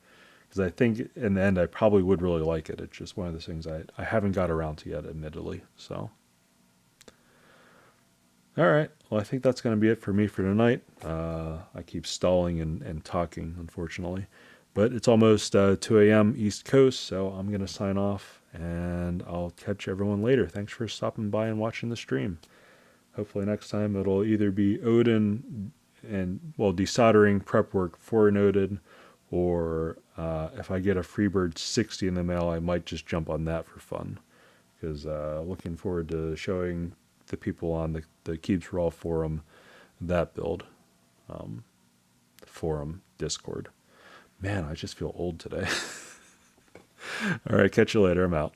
Because I think in the end, I probably would really like it. It's just one of those things I haven't got around to yet, admittedly. So, all right. Well, I think that's going to be it for me for tonight. I keep stalling and talking, unfortunately. But it's almost 2 a.m. East Coast, so I'm going to sign off, and I'll catch everyone later. Thanks for stopping by and watching the stream. Hopefully next time it'll either be Odin and, well, desoldering prep work for an Odin, or if I get a Freebird 60 in the mail, I might just jump on that for fun. Because looking forward to showing the people on the Keeps Raw forum that build. Forum, Discord. Man, I just feel old today. All right, catch you later. I'm out.